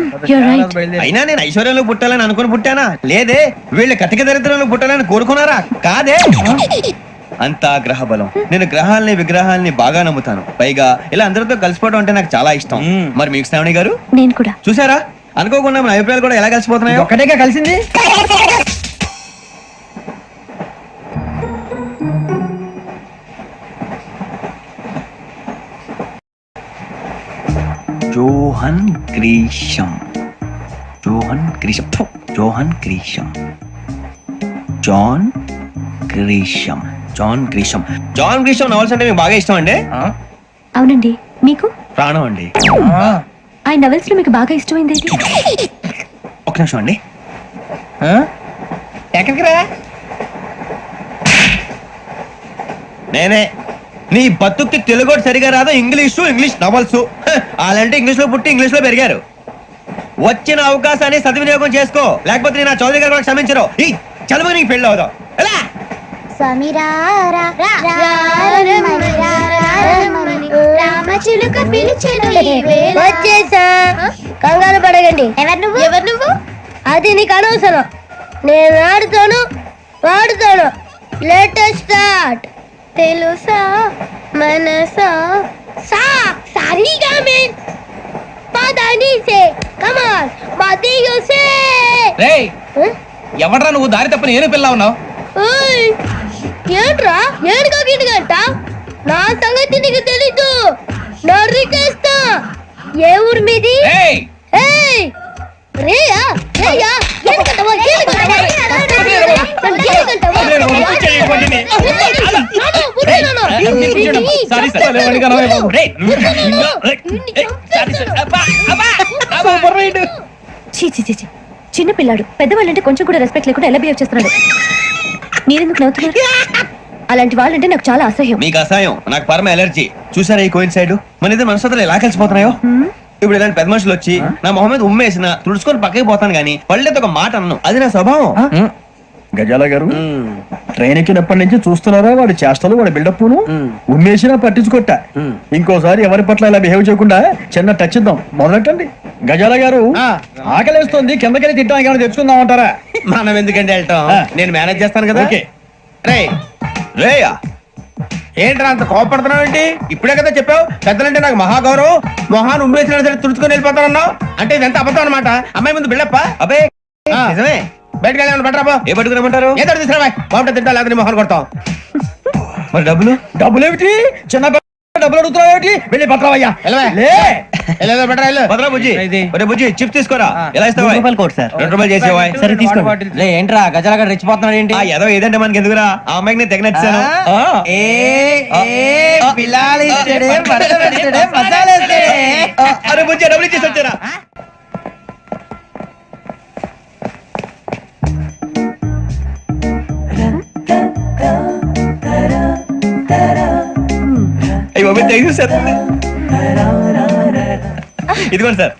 Speaker 3: అయినా నేను ఐశ్వర్యంలో పుట్టాలని అనుకుని పుట్టానా? లేదే. వీళ్ళు కటిక దరిద్రంలో పుట్టాలని కోరుకున్నారా? కాదే. అంతా గ్రహ బలం. నేను గ్రహాలని విగ్రహాలని బాగా నమ్ముతాను. పైగా ఇలా అందరితో కలిసిపోవడం అంటే నాకు చాలా ఇష్టం. మరి మీకు శ్రావణి గారు?
Speaker 9: నేను కూడా.
Speaker 3: చూసారా, అనుకోకుండా మన అభిప్రాయాలు కూడా ఎలా కలిసిపోతున్నాయో.
Speaker 8: ఒక్కటేగా కలిసింది.
Speaker 3: Johan Grisham, Johan Grisham, Johan Grisham, John Grisham, John Grisham. John Grisham novels అంటే మీకు బాగా ఇష్టం అండి?
Speaker 9: అవునండి. మీకు?
Speaker 3: ప్రాణం అండి.
Speaker 9: ఆయన నవెల్స్ లో మీకు బాగా ఇష్టమైంది ఏంటి?
Speaker 3: ఒక నిమిషం అండి.
Speaker 5: ఎక్కడికి రా?
Speaker 3: నేనే. నీ బతుక్కి తెలుగు సరిగా రాదు, ఇంగ్లీష్ నవల్స్. అలాంటి ఇంగ్లీష్ లో పుట్టి ఇంగ్లీష్ లో పెరిగారు. వచ్చిన అవకాశాన్ని సద్వినియోగం చేసుకో, లేకపోతే నేను నా చౌదరి గారు కూడా క్షమించరు. ఈ చదువు నీకు పెళ్ళి అవుదాం. ఎలా?
Speaker 11: వచ్చేసా, కంగారు పడగండి. ఎవరు నువ్వు? అది నీకు అనవసరం. నేను ఆడుతాను, వాడుతాను. Latest start. తెలుసా మనసా సా సారీగా మే పదని సే కమాన్ బాదియో సే.
Speaker 5: రేయ్ ఎవడ్రా నువ్వు? దారి తప్ప నేను పిల్ల ఉన్నావు.
Speaker 11: ఓయ్ ఏంట్రా ఏడుగా గిడుగంట? నా సంగతి నీకు తెలీదు. నరికేస్తా. ఏ ఊరు మీది?
Speaker 5: ఏయ్
Speaker 11: ఏయ్ రేయా రేయా ఏడుగంటవా ఏడుగంటవా
Speaker 5: సారీ సార్.
Speaker 9: చీ చీ చీ చీ. చిన్న పిల్లాడు. పెద్దవాళ్ళంటే కొంచెం కూడా రెస్పెక్ట్ లేకుండా ఎలా బిహేవ్ చేస్తున్నాడు. మీరెందుకు నవ్వుతున్నారు? అలాంటి వాళ్ళంటే నాకు చాలా అసహ్యం.
Speaker 3: మీకు అసహాయం, నాకు పరమ ఎలర్జీ. చూసారా ఈ కోయిన్ సైడ్? మన ఇద్దరు మనసులో ఎలా కలిసిపోతున్నాయో. ఇప్పుడు ఇలాంటి పెద్ద మనుషులు వచ్చి నా మొహం మీద ఉమ్మేసిన తుడుచుకొని పక్కకి పోతాను కానీ పళ్ళేతో ఒక మాట అన్నాను. అది నా స్వభావం.
Speaker 8: గజాల గారు, ట్రైన్ ఎక్కినప్పటి నుంచి చూస్తున్నారా వాడి చేష్టలు, వాడి బిల్డప్ను. ఉమ్మేసినా పట్టించుకోట. ఇంకోసారి ఎవరి పట్ల ఇలా బిహేవ్ చేయకుండా చిన్న టచ్ ఇద్దాం. మొదలెట్టండి. గజాల గారు, ఆకలేస్తోంది, కిందకెళ్ళి తిట్టడానికి ఏమైనా తెచ్చుకుందాం అంటారా?
Speaker 3: మనం ఎందుకంటే వెళ్తాం, నేను మేనేజ్ చేస్తాను కదా.
Speaker 5: రే
Speaker 3: రేయా,
Speaker 5: ఏంట్రా అంత కోపడుతున్నావు ఏంటి? ఇప్పుడే కదా చెప్పావు పెద్దలంటే నాకు మహాగౌరవం. మొహాన్ని ఉమ్మేసిన సరే తుడుచుకొని వెళ్ళిపోతానన్నావు. అంటే ఇదంతా అబద్ధం అనమాట. అమ్మాయి ముందు బిళ్ళప్ప.
Speaker 3: అబే నిజమే.
Speaker 5: బయటకు వెళ్ళి బట్రాబో.
Speaker 3: ఏ పట్టుకురమ్మంటారు?
Speaker 5: ఏదో తీసుకురా. బాగుంటుంది తింటా, లేదా మొహాన్ని కొడతాం.
Speaker 3: మరి డబ్బులు?
Speaker 8: డబ్బులు ఏమిటి? చిన్న డబ్బులు అడుగుతున్నావు ఏమిటి? వెళ్ళి పట్టరావయ్యా.
Speaker 5: బట్రా వెళ్ళు.
Speaker 3: భద్రా బుజ్జి, ఒరే బుజ్జి చిప్స్ తీసుకోరా. ఎలా ఇస్తావా? ₹2 చేసేవా?
Speaker 8: సరే తీసుకోండి.
Speaker 5: లే ఏంట్రా గజాల గారు రెచ్చిపోతున్నాడు ఏంటి?
Speaker 3: ఏదో ఏదంటే మనకి ఎందుకురా, ఆ అమ్మాయికి నేను తెగ నచ్చాను.
Speaker 5: మసాలా
Speaker 3: అరే బుజ్జి డబ్బులు ఇచ్చేసి వచ్చారా? చూసేస్తుంది. ఇదిగోండి సార్.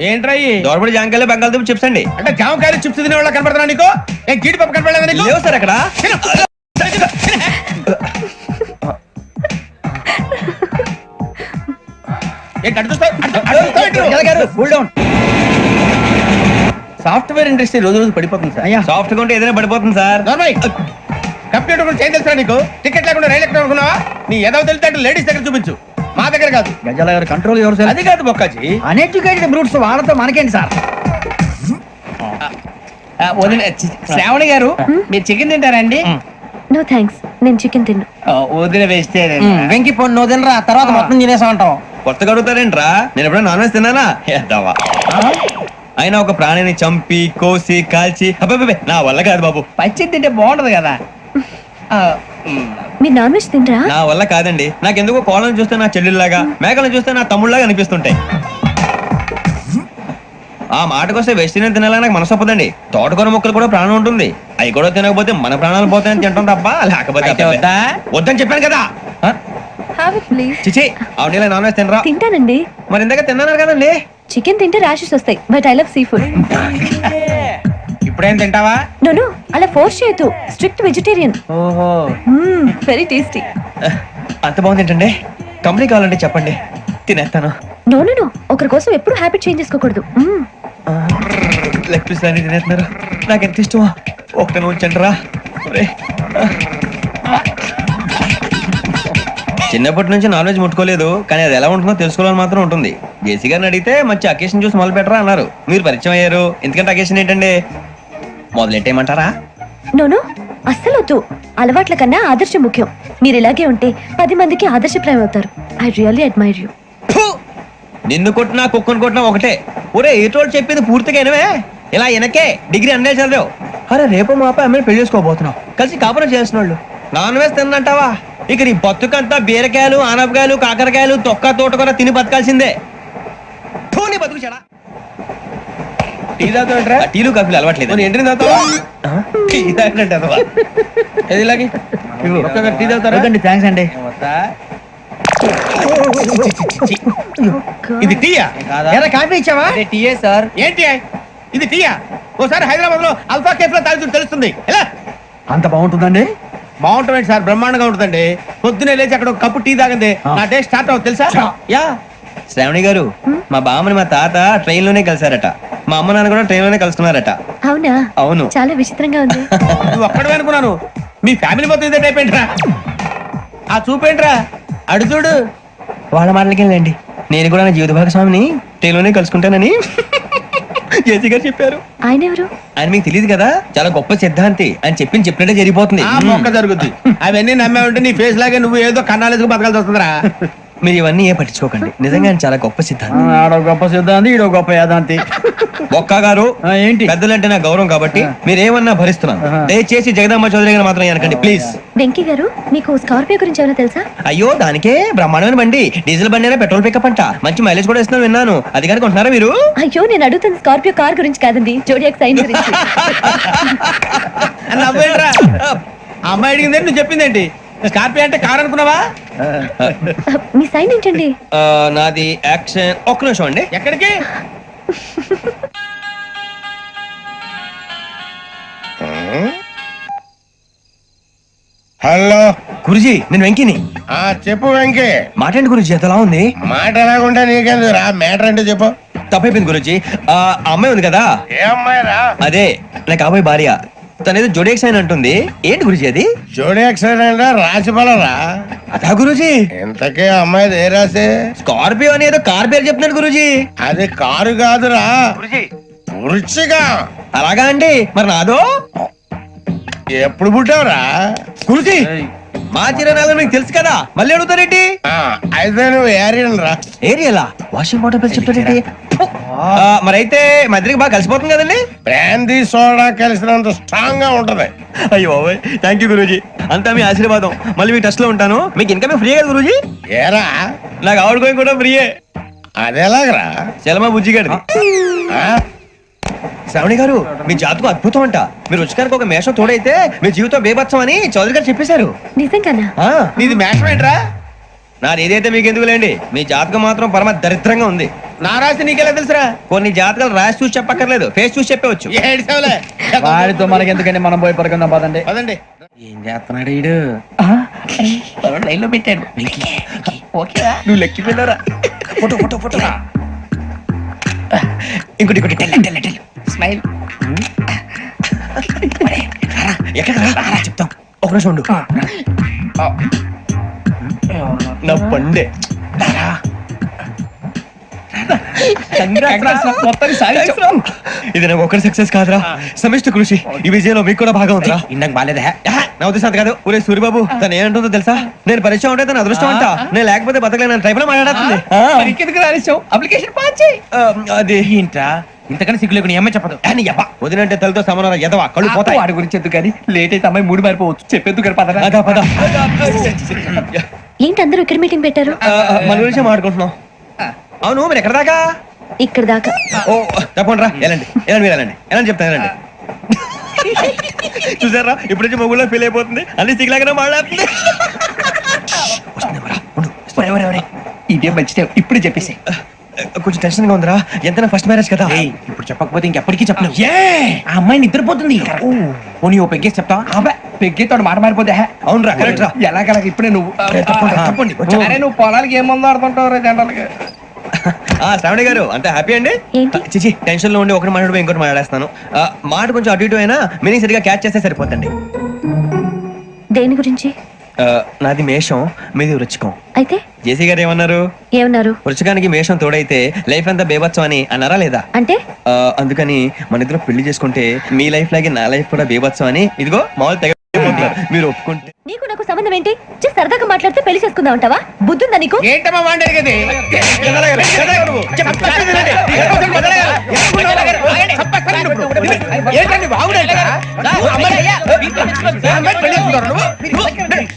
Speaker 5: ఏంట్రా
Speaker 3: దోరబడి జాంకాయలు బంగాళదుంప చిప్స్ అండి.
Speaker 5: అంటే జామకాయలు చిప్స్ తినే వాళ్ళ కనపడుతున్నా నీకు? ఏం జీడిపప్పు కనపడలేదా నీకు?
Speaker 3: లేవు సార్ అక్కడ.
Speaker 5: సాఫ్ట్వేర్ ఇండస్ట్రీ రోజు రోజు పడిపోతుంది సార్.
Speaker 3: సాఫ్ట్ గా ఉంటే ఏదైనా పడిపోతుంది సార్.
Speaker 5: కంప్యూటర్ గురించి ఏం తెలుసా నీకు? టికెట్ లేకుండా రైలు ఎక్కడ అనుకున్నావా? నీ ఏదో తెలితే లేడీస్ దగ్గర చూపించు, మా దగ్గర కాదు.
Speaker 8: గజాల గారు కంట్రోల్ ఎవరు సార్?
Speaker 5: అది కాదు బొక్కాజీ,
Speaker 4: అన్ఎడ్యుకేటెడ్ బ్రూట్స్ వాళ్ళతో మనకేంటి సార్?
Speaker 5: శ్రావణి గారు మీరు చికెన్ తింటారండి?
Speaker 9: నో థ్యాంక్స్, నేను చికెన్ తిన్ను.
Speaker 5: వదిన వేస్తే
Speaker 4: వెంకి పొన్ను నువ్వు తినరా, తర్వాత మొత్తం తినేసా ఉంటాం.
Speaker 3: కొత్తగా అడుగుతారేంట్రా? నేను ఎప్పుడైనా నాన్ వెజ్ తిన్నానా? ఎద్దావా. అయినా ఒక ప్రాణిని చంపి కోసి కాల్చి అబ్బబ్బే నా వల్ల కాదు బాబు.
Speaker 5: పచ్చి తింటే బాగుంటది కదా.
Speaker 9: మీరు నాన్ వెజ్ తినరా?
Speaker 3: నా వల్ల కాదండి. నాకెందుకో కోళ్ళని చూస్తే నా చెల్లెల్లాగా, మేకలను చూస్తే నా తమ్ముళ్ళలాగా అనిపిస్తుంటాయి. ఆ మాటకొస్తే వెస్టిరియన్ తినాలని నాకు మనసు ఒప్పదండి. తోటకూర మొక్కలు కూడా ప్రాణం ఉంటుంది. అవి కూడా తినకపోతే మన ప్రాణాలు పోతాయని తింటాం తప్ప లేకపోతే వద్దని చెప్పాను కదా.
Speaker 9: Have it please.
Speaker 3: చిచి అవునీ నాన్ వెజ్ తినరా?
Speaker 9: తింటానండి.
Speaker 3: మరి ఇందాక తిన్నాను కదండి.
Speaker 9: చికెన్ తింటే ర్యాషెస్ వస్తాయి, but I love sea food.
Speaker 5: ఇప్పుడేం తింటావా?
Speaker 9: నో అలా ఫోర్స్ చేయొద్దు. Strict vegetarian.
Speaker 5: ఓహో,
Speaker 9: వెరీ టేస్టీ.
Speaker 3: అంత బాగుంది ఏంటండి? కంపెనీ కావాలంటే చెప్పండి, తినేస్తాను.
Speaker 9: నో ఒకరి కోసం ఎప్పుడు హ్యాబిట్ చేంజ్ చేసుకోకూడదు.
Speaker 3: లెగ్ పీస్ అన్ని తినేస్తున్నారు. నాకు ఎంత ఇష్టమా. ఒకటే ఉంచండి రా. చిన్నప్పటి నుంచి నాన్ వెజ్ ముట్టుకోలేదు, కానీ అది ఎలా ఉంటుందో తెలుసుకోవాలని మాత్రం ఉంటుంది. జేసీ గారిని అడిగితే మంచి అకేషన్ చూసి మొదలు పెట్టరా అన్నారు. మీరు పరిచయం అయ్యారు, ఎందుకంటే అకేషన్ ఏంటండి? మొదలెట్టేయమంటారా?
Speaker 9: నో అస్సలు వద్దు. అలవాట్ల కన్నా ఆదర్శం ముఖ్యం. మీరు ఇలాగే ఉంటే 10 మందికి ఆదర్శప్రాయం అవుతారు. I really admire you.
Speaker 3: నిన్ను కొట్టినా కుక్కను కొట్టినా ఒకటే. ఒరే ఏటోళ్ళు చెప్పింది పూర్తిగా వినవే. ఇలా వెనకే డిగ్రీ అన్నే చదివావు. అరే రేపు మా అబ్బాయి అమ్మని పెళ్లి చేసుకోబోతున్నావు, కలిసి కాపురం చేసిన వాళ్ళు. నాన్ వెజ్ తిన్నంటావా? ఇక నీ బతుకంతా బీరకాయలు, ఆనపకాయలు, కాకరకాయలు, తొక్క తోట కూడా తిని బతకాల్సిందే. నీ బతుకు చెడా.
Speaker 5: టీ తాగుతాంట్రా?
Speaker 3: టీలు కాఫీలు అలవాట్లేదు.
Speaker 5: ఎంట్రీ తాగుతావా?
Speaker 3: టీ తాగినట్టు అదవా.
Speaker 5: ఏది ఇలాగే టీ తాగుతారా?
Speaker 4: థ్యాంక్స్ అండి.
Speaker 5: ఇది టీయా?
Speaker 4: ఎరా కాఫీ ఇచ్చావా?
Speaker 5: టీయే సార్. ఏంటి ఇది టీయా? ఓసారి హైదరాబాద్ లో అల్ఫా కేఫ్ లో తాగుతూ తెలుస్తుంది. ఎలా
Speaker 8: అంత బాగుంటుందండి?
Speaker 5: బాగుంటుంది సార్, బ్రహ్మాండంగా ఉంటుందండి. పొద్దునే లేచి అక్కడ ఒక కప్పు టీ తాగండి, నా డే స్టార్ట్ అవుతుంది తెలుసా? యా.
Speaker 3: శ్రావణి గారు, మా బామ్మని మా తాత ట్రైన్ లోనే కలిసారట. మా అమ్మ నాన్న కూడా ట్రైన్ లోనే కలుసుకున్నారట.
Speaker 9: అవునా?
Speaker 3: అవును.
Speaker 9: చాలా విచిత్రంగా ఉంది.
Speaker 5: నువ్వు ఒక్కడే అనుకున్నాను, మీ ఫ్యామిలీ మొత్తం ఇదే టైప్ ఏంట్రా? ఆ చూపేంట్రా, అడు చూడు.
Speaker 3: వాళ్ళ మాటలకి వెళ్ళండి. నేను కూడా నా జీవిత భాగస్వామిని ట్రైన్ లోనే కలుసుకుంటానని జేసీ గారు చెప్పారు.
Speaker 9: ఆయన ఎవరు?
Speaker 3: ఆయన మీకు తెలియదు కదా, చాలా గొప్ప సిద్ధాంతి. అని చెప్పినట్టే జరిగిపోతుంది.
Speaker 5: ఆ మొక్క జరుగుద్ది. అవన్నీ నమ్మే ఉంటే నీ ఫేస్ లాగే నువ్వు ఏదో కన్నాలేసుకు బతకాల్సి వస్తుందిరా.
Speaker 3: మీరు ఇవన్నీ ఏ పట్టించుకోకండి. నిజంగా ఆయన చాలా గొప్ప సిద్ధాంతి.
Speaker 8: ఆడో గొప్ప సిద్ధాంతి, ఈడో గొప్ప యాదాంతి.
Speaker 3: ఒక్క గారు
Speaker 8: ఏంటి?
Speaker 3: పెద్దలంటే నా గౌరవం కాబట్టి మీరేమన్నా భరిస్తున్నాను. దయచేసి జగదాంబ చౌదరి గారు మాత్రం అనకండి ప్లీజ్.
Speaker 9: వెంకీ గారు, మీకు స్కార్పియో గురించి ఏమైనా తెలుసా?
Speaker 3: అయ్యో దానికే బ్రహ్మాండమైన బండి. డీజిల్ బండి అయినా పెట్రోల్ పికప్ అంట. మంచి మైలేజ్ కూడా ఇస్తున్నాను విన్నాను. అది కనుక ఉంటున్నారా మీరు?
Speaker 9: అయ్యో నేను అడుగుతుంది స్కార్పియో కార్ గురించి కాదండి, జోడియాక్ సైన్ గురించి.
Speaker 5: నవ్వేంట్రా? ఆ అమ్మాయి అడిగింది నువ్వు చెప్పిందేంటి? స్కార్పియో అంటే కార్ అనుకున్నావా?
Speaker 9: మీ సైన్ ఏంటండి?
Speaker 3: నాది యాక్షన్. ఒక్క నిమిషం అండి.
Speaker 5: ఎక్కడికి?
Speaker 2: హలో
Speaker 3: గురుజీ, నేను వెంకిని.
Speaker 2: చెప్పు వెంకీ.
Speaker 3: మాటండి గురుజీ, ఎంతలా ఉంది?
Speaker 2: మాట ఎలాగుంటా నీకెందుకు రా, మ్యాటర్ అంటే చెప్పు.
Speaker 3: తప్పైపోయింది గురుజీ. ఆ అమ్మాయి ఉంది కదా,
Speaker 2: ఏ అమ్మాయి రా?
Speaker 3: అదే నా కాబోయే భార్య. తనేదో జోడేక్స్ అని అంటుంది. ఏంటి గురుజీ అది?
Speaker 2: జోడి యాక్సిడెంట్ రాసి బలరా?
Speaker 3: అదా గురుజీ.
Speaker 2: ఇంతకే అమ్మాయి ఏ రాసి?
Speaker 3: స్కార్పియో అని ఏదో కార్ పేరు చెప్తున్నాడు గురుజీ.
Speaker 2: అది కారు కాదురా, వృచ్చిగా.
Speaker 3: అలాగా అండి, మరి నాదో?
Speaker 2: ఎప్పుడు పుట్టావురా?
Speaker 3: గురుజీ మా చిరనాలు మీకు తెలుసు కదా, మళ్ళీ అడుగుతారేంటి?
Speaker 2: అయితే నువ్వు ఏరియన్ రా.
Speaker 3: ఏరియలా? వాషింగ్ వాటర్ పేరు చెప్తారేంటి? మరైతే మా ఇద్దరికి బాగా కలిసిపోతుంది కదండి.
Speaker 2: బ్రాందీ సోడా కలిసినంత స్ట్రాంగ్ గా ఉంటది.
Speaker 3: అయ్యో థ్యాంక్ యూ గురూజీ, అంతా మీ ఆశీర్వాదం. మళ్ళీ మీ టచ్ లో ఉంటాను. మీకు ఇంకా ఫ్రీ కదా గురూజీ?
Speaker 2: ఏరా
Speaker 3: నాకు ఆవిడ గోయింగ్ కూడా ఫ్రీయే.
Speaker 2: అదేలాగరా?
Speaker 3: చలమా బుజ్జి గారిది. శ్రావణి గారు, మీ జాతకు అద్భుతం అంట. మీరు రుచికారికి ఒక మేషం తోడైతే మీ జీవితం బేబత్సం అని చౌదరి గారు చెప్పేశారు.
Speaker 9: నిజంగానా?
Speaker 5: నీది మేషం ఏంట్రా?
Speaker 3: నాది ఏదైతే మీకు ఎందుకులేండి, మీ జాతకం మాత్రం పరమ దరిద్రంగా ఉంది.
Speaker 2: నా రాసి నీకెలా తెలుసురా?
Speaker 3: కొన్ని జాతకాలు రాసి చూసి చెప్పక్కర్లేదు, ఫేస్ చూసి చెప్పవచ్చు.
Speaker 2: ఏడ్చావులే.
Speaker 8: వాడితో మనకి ఎందుకండి, మనం పోయి పడుకుందాం పదండి.
Speaker 2: పదండి.
Speaker 5: ఏం చేస్తున్నాడు వీడు? లైన్ లో పెట్టాడు. ఓకేరా,
Speaker 3: నువ్వు లెక్కిపోయినారా? Photo photo photo. ఇంకోటి ఇంకోటి
Speaker 5: స్మైల్.
Speaker 3: ఎక్కడ చెప్తాం, ఒక నిమిషం ఉండు. నా పండే ఇది నాకు ఒకరి సక్సెస్ కాదురా, సమిష్టి కృషి. ఈ విజయంలో మీకు కూడా భాగం ఉందిరా.
Speaker 5: ఇందాక బాగాలేదా?
Speaker 3: నా ఉద్దేశం అంత కాదు. ఊరే సూర్యబాబు తను ఏమంటుందో తెలుసా? నేను పరిచయం ఉంటే తన అదృష్టం అంట, నేను లేకపోతే బతకలేను టైప్ లో మాట్లాడుతుంది.
Speaker 5: అప్లికేషన్ పాస్ చేయి.
Speaker 3: అది
Speaker 5: ఏంట్రా ఇంతకన్నా సిగ్గు లేకుండా ఏమై చెప్పదు.
Speaker 3: వదినంటే తలతో సమానం ఎదవా, కళ్ళు పోతాయి.
Speaker 5: వాడి గురించి ఎందుకు కానీ లేట్ అయితే అమ్మాయి మూడు మారిపోవచ్చు. చెప్పేందుకు కానీ పద.
Speaker 3: అదా పద.
Speaker 9: ఏంటి అందరూ ఇక్కడ మీటింగ్ పెట్టారు?
Speaker 3: మన గురించి మాట్లాడుకుంటున్నాం. అవును మీరు ఎక్కడ దాకా?
Speaker 9: ఇక్కడ దాకా.
Speaker 3: ఓ తప్పకుండా రా, వెళ్ళండి వెళ్ళండి మీరు వెళ్ళండి వెళ్ళండి చెప్తాను వెళ్ళండి. చూసారా ఇప్పుడు నుంచి మొగుల్లో ఫీల్ అయిపోతుంది, అన్ని సిగ్లాగానే మాట్లాడుతుంది.
Speaker 5: ఇదే మంచి టైం, ఇప్పుడు చెప్పేసి.
Speaker 3: కొంచెం టెన్షన్ గా ఉందిరా, ఎంతైనా ఫస్ట్ మ్యారేజ్ కదా.
Speaker 5: ఇప్పుడు చెప్పకపోతే ఇంకెప్పటికీ చెప్పలేవు. ఆ అమ్మాయి నిద్రపోతుంది. పోనీ ఓ పెగ్గేసి చెప్తా. పెగ్గేతో మాట మారిపోతే.
Speaker 3: అవునురా కరెక్ట్ రా.
Speaker 5: ఎలాగలా ఇప్పుడే నువ్వు
Speaker 3: తప్పండి.
Speaker 5: అరే నువ్వు పొలాలకి ఏం మందు ఆడుతుంటావు జనరల్ గా.
Speaker 3: శ్రావణి గారు అంతే హ్యాపీ అండి?
Speaker 9: ఏంటి?
Speaker 3: చిచి టెన్షన్ లో ఉండి ఒకటి మాట్లాడిపోయి ఇంకోటి మాట్లాడేస్తాను. మాట కొంచెం అటు ఇటు అయినా మీనింగ్ సరిగా క్యాచ్ చేస్తే సరిపోతండి.
Speaker 9: దేని గురించి?
Speaker 3: నాది మేషం, మీది వృచ్చికం.
Speaker 9: అయితే
Speaker 3: జేసీ గారు ఏమన్నారు?
Speaker 9: ఏమన్నారు?
Speaker 3: వృచ్చికానికి మేషం తోడైతే లైఫ్ అంతా బేబత్సం అని అన్నారా లేదా?
Speaker 9: అంటే
Speaker 3: అందుకని మన ఇద్దరు పెళ్లి చేసుకుంటే మీ లైఫ్ లాగే నా లైఫ్ కూడా బేబత్సం అని ఇదిగో మామూలు తెగ మీరు ఒప్పుకుంటే.
Speaker 9: నీకు నాకు సంబంధం ఏంటి? జస్ట్ సరదాగా మాట్లాడితే పెళ్లి చేసుకుందాం అంటావా? బుద్ధుందా నీకు?
Speaker 2: ఏంటమ్మా మాట్లాడేది? ఏంటండి బాగుండేట?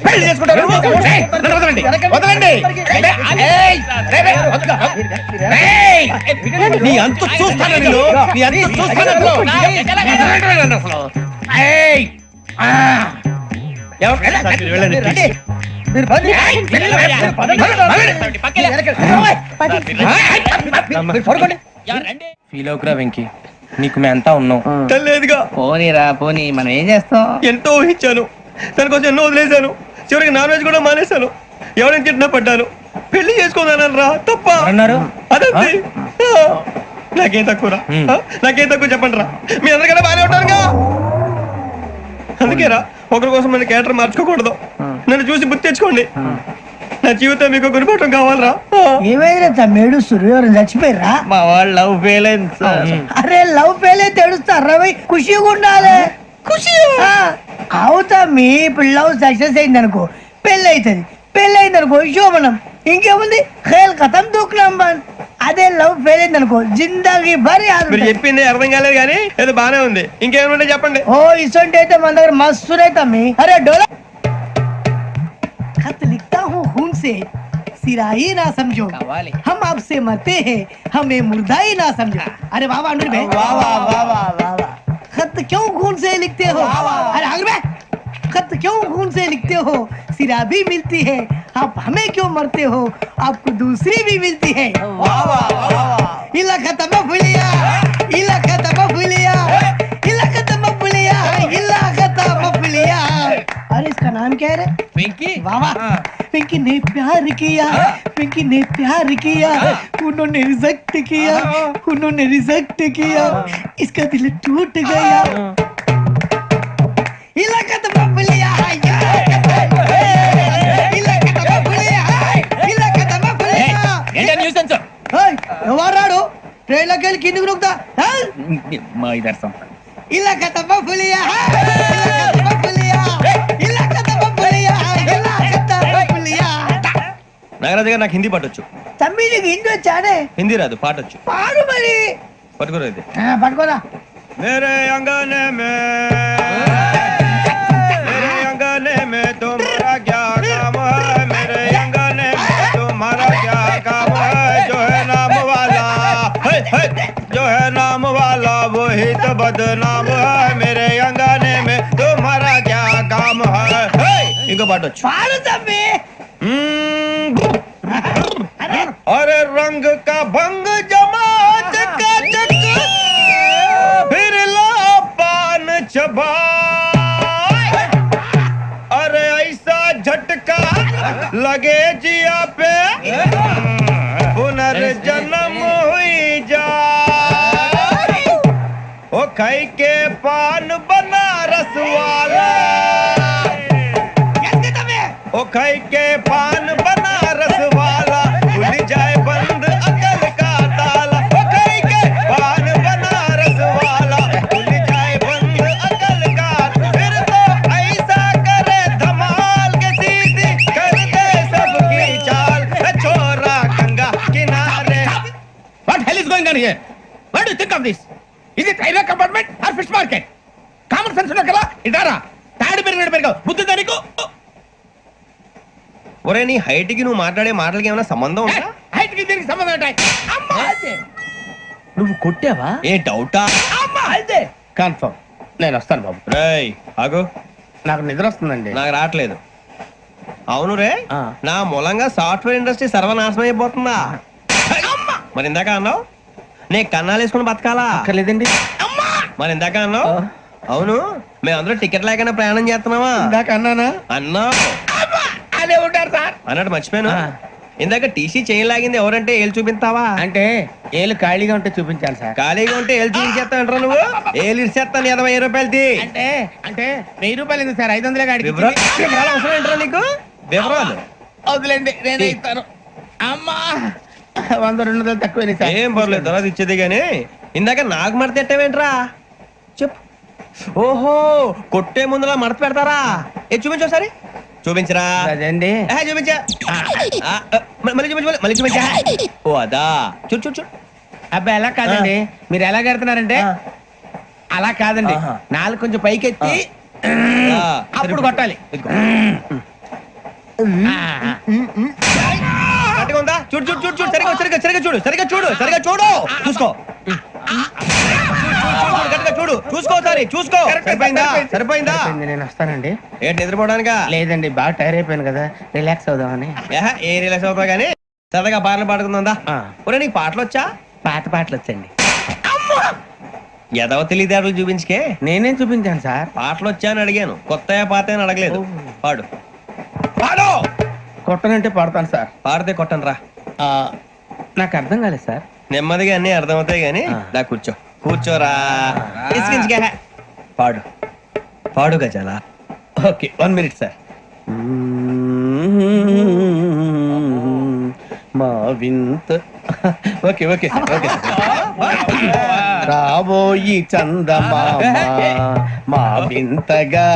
Speaker 2: పెళ్లి చేసుకుంటారు. వదలండి. నీ అంత చూస్తాను నేను, నీ అంత చూస్తాను.
Speaker 5: ఫీల్ అవుకురా వెంకీ, నీకు మేమంతా ఉన్నాం.
Speaker 3: లేదుగా
Speaker 5: పోనీరా పోనీ, మనం ఏం చేస్తాం?
Speaker 3: ఎంతో ఊహించాను, దానికోసం ఎన్నో వదిలేశాను, చివరికి నాన్ వెజ్ కూడా మానేశాను. ఎవరైనా తిట్టినా పడ్డాను. పెళ్లి చేసుకోదానని రా తప్ప
Speaker 5: అన్నారు.
Speaker 3: అదంతే. నాకేం తక్కువ రా, నాకేం తక్కువ చెప్పండి రా. మీ అందరికన్నా బాగానే ఉంటారుగా. అందుకే రా, ఒకరి కోసం మన క్యారెక్టర్ మార్చుకోకూడదు. నన్ను చూసి గుర్తు తెచ్చుకోండి. నా జీవితం మీకు గురిపటం కావాలరా.
Speaker 4: ఏమైనా తమ్మేడు సూర్యవరం చచ్చిపోయిరా?
Speaker 5: మా వాళ్ళు లవ్ ఫెయిల్ అయింది సార్.
Speaker 4: అరే లవ్ ఫెయిల్ అయితే ఏడుస్తారా? ఖుషిగా ఉండాలి. ఖుషి అవుతా. మీ ఇప్పుడు లవ్ సక్సెస్ అయింది అనుకో, పెళ్ళి అవుతుంది. పెళ్ళి అయింది అనుకో శోభనం. ఇంకేముంది, ఖేల్ కథం దూకునాం బాన్. అదే లవ్ ఫెయిల్ అయింది అనుకో జిందాగీ భారీ.
Speaker 3: మీరు చెప్పింది అర్థం కాలేదు కానీ ఏదో బానే ఉంది. ఇంకేమైనా చెప్పండి.
Speaker 4: ఓ ఇసొంటి అయితే మన దగ్గర మస్తు తమ్మి. అరే డోలా खत लिखता हूँ खून से, सिरा ही ना समझो, हम आपसे मरते हैं, हमें मुर्दा ही ना समझो. अरे वाह वाह अनुर भाई, वाह वाह वाह वाह वाह वाह. खत क्यों खून से लिखते हो? अरे अनुर भाई, खत क्यों खून से लिखते हो? सिरा भी मिलती है, आप हमें क्यों मरते हो? आपको दूसरी भी मिलती है. वाह वाह वाह. इला खत्म फुलिया, इला खत्म फुलिया, इला खत्म फुलिया, इला खत्म फुलिया. अरे इसका नाम क्या है रे?
Speaker 5: వెంకీ.
Speaker 4: वाह वाह. पिंकी ने प्यार किया, पिंकी ने प्यार किया, उन्होंने रिजेक्ट किया, उन्होंने रिजेक्ट किया, इसका दिल टूट गया. इलाका तो बबलिया है, इलाका तो बबलिया है, इलाका तो बबलिया.
Speaker 5: ఏంటా న్యూసెన్స్?
Speaker 4: ఏయ్ ఎవరాడు ట్రైన్ లోకి వెళ్ళి కిందికి నొక్కుతా?
Speaker 5: మా ఇదర్సం.
Speaker 4: ఇలాకా तो बबलिया है, इलाका तो बबलिया, इलाका तो बबलिया, इलाका तो बबलिया.
Speaker 3: నాగరాజు గారు నాకు హిందీ పాటొచ్చు.
Speaker 4: తమ్మి నీకు హిందీ వచ్చానే?
Speaker 3: హిందీ రాదు, పాటొచ్చు.
Speaker 4: పాడు మరి.
Speaker 3: పట్టుకోరా ఇది.
Speaker 4: పట్టుకోరా.
Speaker 3: मेरे अंगने में, मेरे अंगने में तुम्हारा क्या काम है? मेरे अंगने में तुम्हारा क्या काम है? जो है नाम वाला, जो है नाम वाला वही तो बदनाम है. मेरे अंगने में तुम्हारा क्या काम है? ఇంకో పాట వచ్చు.
Speaker 4: పాడు తమ్మి.
Speaker 2: भंग का भंग जमा चकाचक फिर ला पान चबा अरे ऐसा झटका लगे जिया पे पुनर्जन्म हुई जा ओ खाई के पान बनारस वाला ओ खाई के पान बनारस वाला खुल जाए बंद अकल का ताला ओ खाई के पान बनारस वाला खुल जाए बंद अकल का फिर तो ऐसा करे धमाल के सीधी कर दे सबकी चाल छोरा गंगा किनारे
Speaker 5: What hell is going on here? What do you think of this? Is it railway compartment or fish market? Common sense ఉన్నా కదా ఇదారా తాడు పెరిగావు బుద్ధి దానికి
Speaker 2: ఒరే నీ హైట్ కి నువ్వు మాట్లాడే మాటలకి ఏమైనా సంబంధం ఉందా
Speaker 5: హైట్ కి దీనికి సంబంధం ఉంటాయి అమ్మా నువ్వు కొట్టావా
Speaker 2: ఏ డౌటా
Speaker 5: అమ్మా అయితే కన్ఫర్మ్ నేను వస్తాను బాబు
Speaker 2: రేయ్ ఆగు
Speaker 5: నాకు నిద్ర వస్తుందండి
Speaker 2: నాకు రావట్లేదు అవును రే
Speaker 5: ఆ.
Speaker 2: నా మూలంగా సాఫ్ట్వేర్ ఇండస్ట్రీ సర్వనాశనం అయిపోతుందా మరి ఇందాక అన్నావు నే కన్నాలు వేసుకుని బతకాలా
Speaker 5: లేదండి
Speaker 2: మరి ఇందాక అన్నావు అవును మేమందరూ టికెట్ లేకుండా ప్రయాణం చేస్తున్నావా
Speaker 5: ఇందాక అన్నానా
Speaker 2: అన్నావు
Speaker 5: అదే ఉంటారు సార్
Speaker 2: అన్నట్టు మర్చిపోయాను
Speaker 5: ఆ.
Speaker 2: ఇందాక టీసీ చేయి లాగింది ఎవరంటే ఏళ్ళు చూపిస్తావా
Speaker 5: అంటే ఏళ్ళు ఖాళీగా ఉంటే చూపించాలి సార్
Speaker 2: ఖాళీగా ఉంటే ఏళ్ళు చూపించేస్తానంటారా నువ్వు ఏళ్ళు ఇచ్చేస్తాను 20 రూపాయలది
Speaker 5: అంటే అంటే 1000 రూపాయలు ఎందుకు సార్ 500 గాడికి
Speaker 2: వివరాలు అవసరం ఏంట్రా నీకు వివరాలు
Speaker 5: వదిలేండి నేనే ఇస్తాను అమ్మా 100-200 తక్కువ సార్
Speaker 2: ఏం పర్లేదు తర్వాత ఇచ్చేది గానీ ఇందాక నాకు మడత ఎట్టవేంట్రా చెప్పు ఓహో కొట్టే ముందులా మడత పెడతారా ఏ చూపించు ఒకసారి చూపించరా
Speaker 5: అదండి
Speaker 2: చూపించా మళ్ళీ చూపించు మళ్ళీ చూపించా ఓ అదా చూడు చూడు చూడు
Speaker 5: అబ్బాయి ఎలా కాదండి మీరు ఎలా కడుతున్నారంటే అలా కాదండి
Speaker 2: ఆహా.
Speaker 5: నాలుగు కొంచెం పైకెత్తి అప్పుడు కొట్టాలి
Speaker 2: ఇదిగో.
Speaker 5: ఆ,
Speaker 2: కరెక్ట్గా ఉందా చూడు చూడు చూడు చూడు సరిగా సరిగా సరిగా చూడు సరిగా చూడు సరిగా చూడు చూసుకో కరెక్ట్గా చూడు చూసుకో సారి చూసుకో సరిపోయిందా సరిపోయిందా
Speaker 5: సరిపోయింది, నేను వస్తానండి
Speaker 2: ఏంటి నిద్రపోవడానికా
Speaker 5: లేదండి బాగా టైర్ అయిపోయాను కదా రిలాక్స్ అవుదామని
Speaker 2: ఏ రిలాక్స్ అవుతావు కానీ సరదాగా పాటలు పాడుకుందా
Speaker 5: ఆ.
Speaker 2: ఒరే నీకు పాటలు వచ్చా
Speaker 5: పాత పాటలు వచ్చండి
Speaker 2: ఎదవ తెలివితేటలు చూపించుకే
Speaker 5: నేనేం చూపించాను సార్
Speaker 2: పాటలు వచ్చా అని అడిగాను కొత్త పాత అని అడగలేదు పాడు పాడు
Speaker 5: కొట్టనంటే పడతాను సార్
Speaker 2: పాడితే కొట్టను రా
Speaker 5: ఆ, నాకు అర్థం కాలేదు సార్
Speaker 2: నెమ్మదిగా అన్ని అర్థమవుతాయి గానీ
Speaker 5: ఆ.
Speaker 2: దా కూర్చో కూర్చోరా ఇసుకించుకే పాడు పాడు గజాల
Speaker 5: ఓకే 1 మినిట్ సార్ మా వింత ఓకే ఓకే ఓకే రాబోయి చందమామ మా వింతగా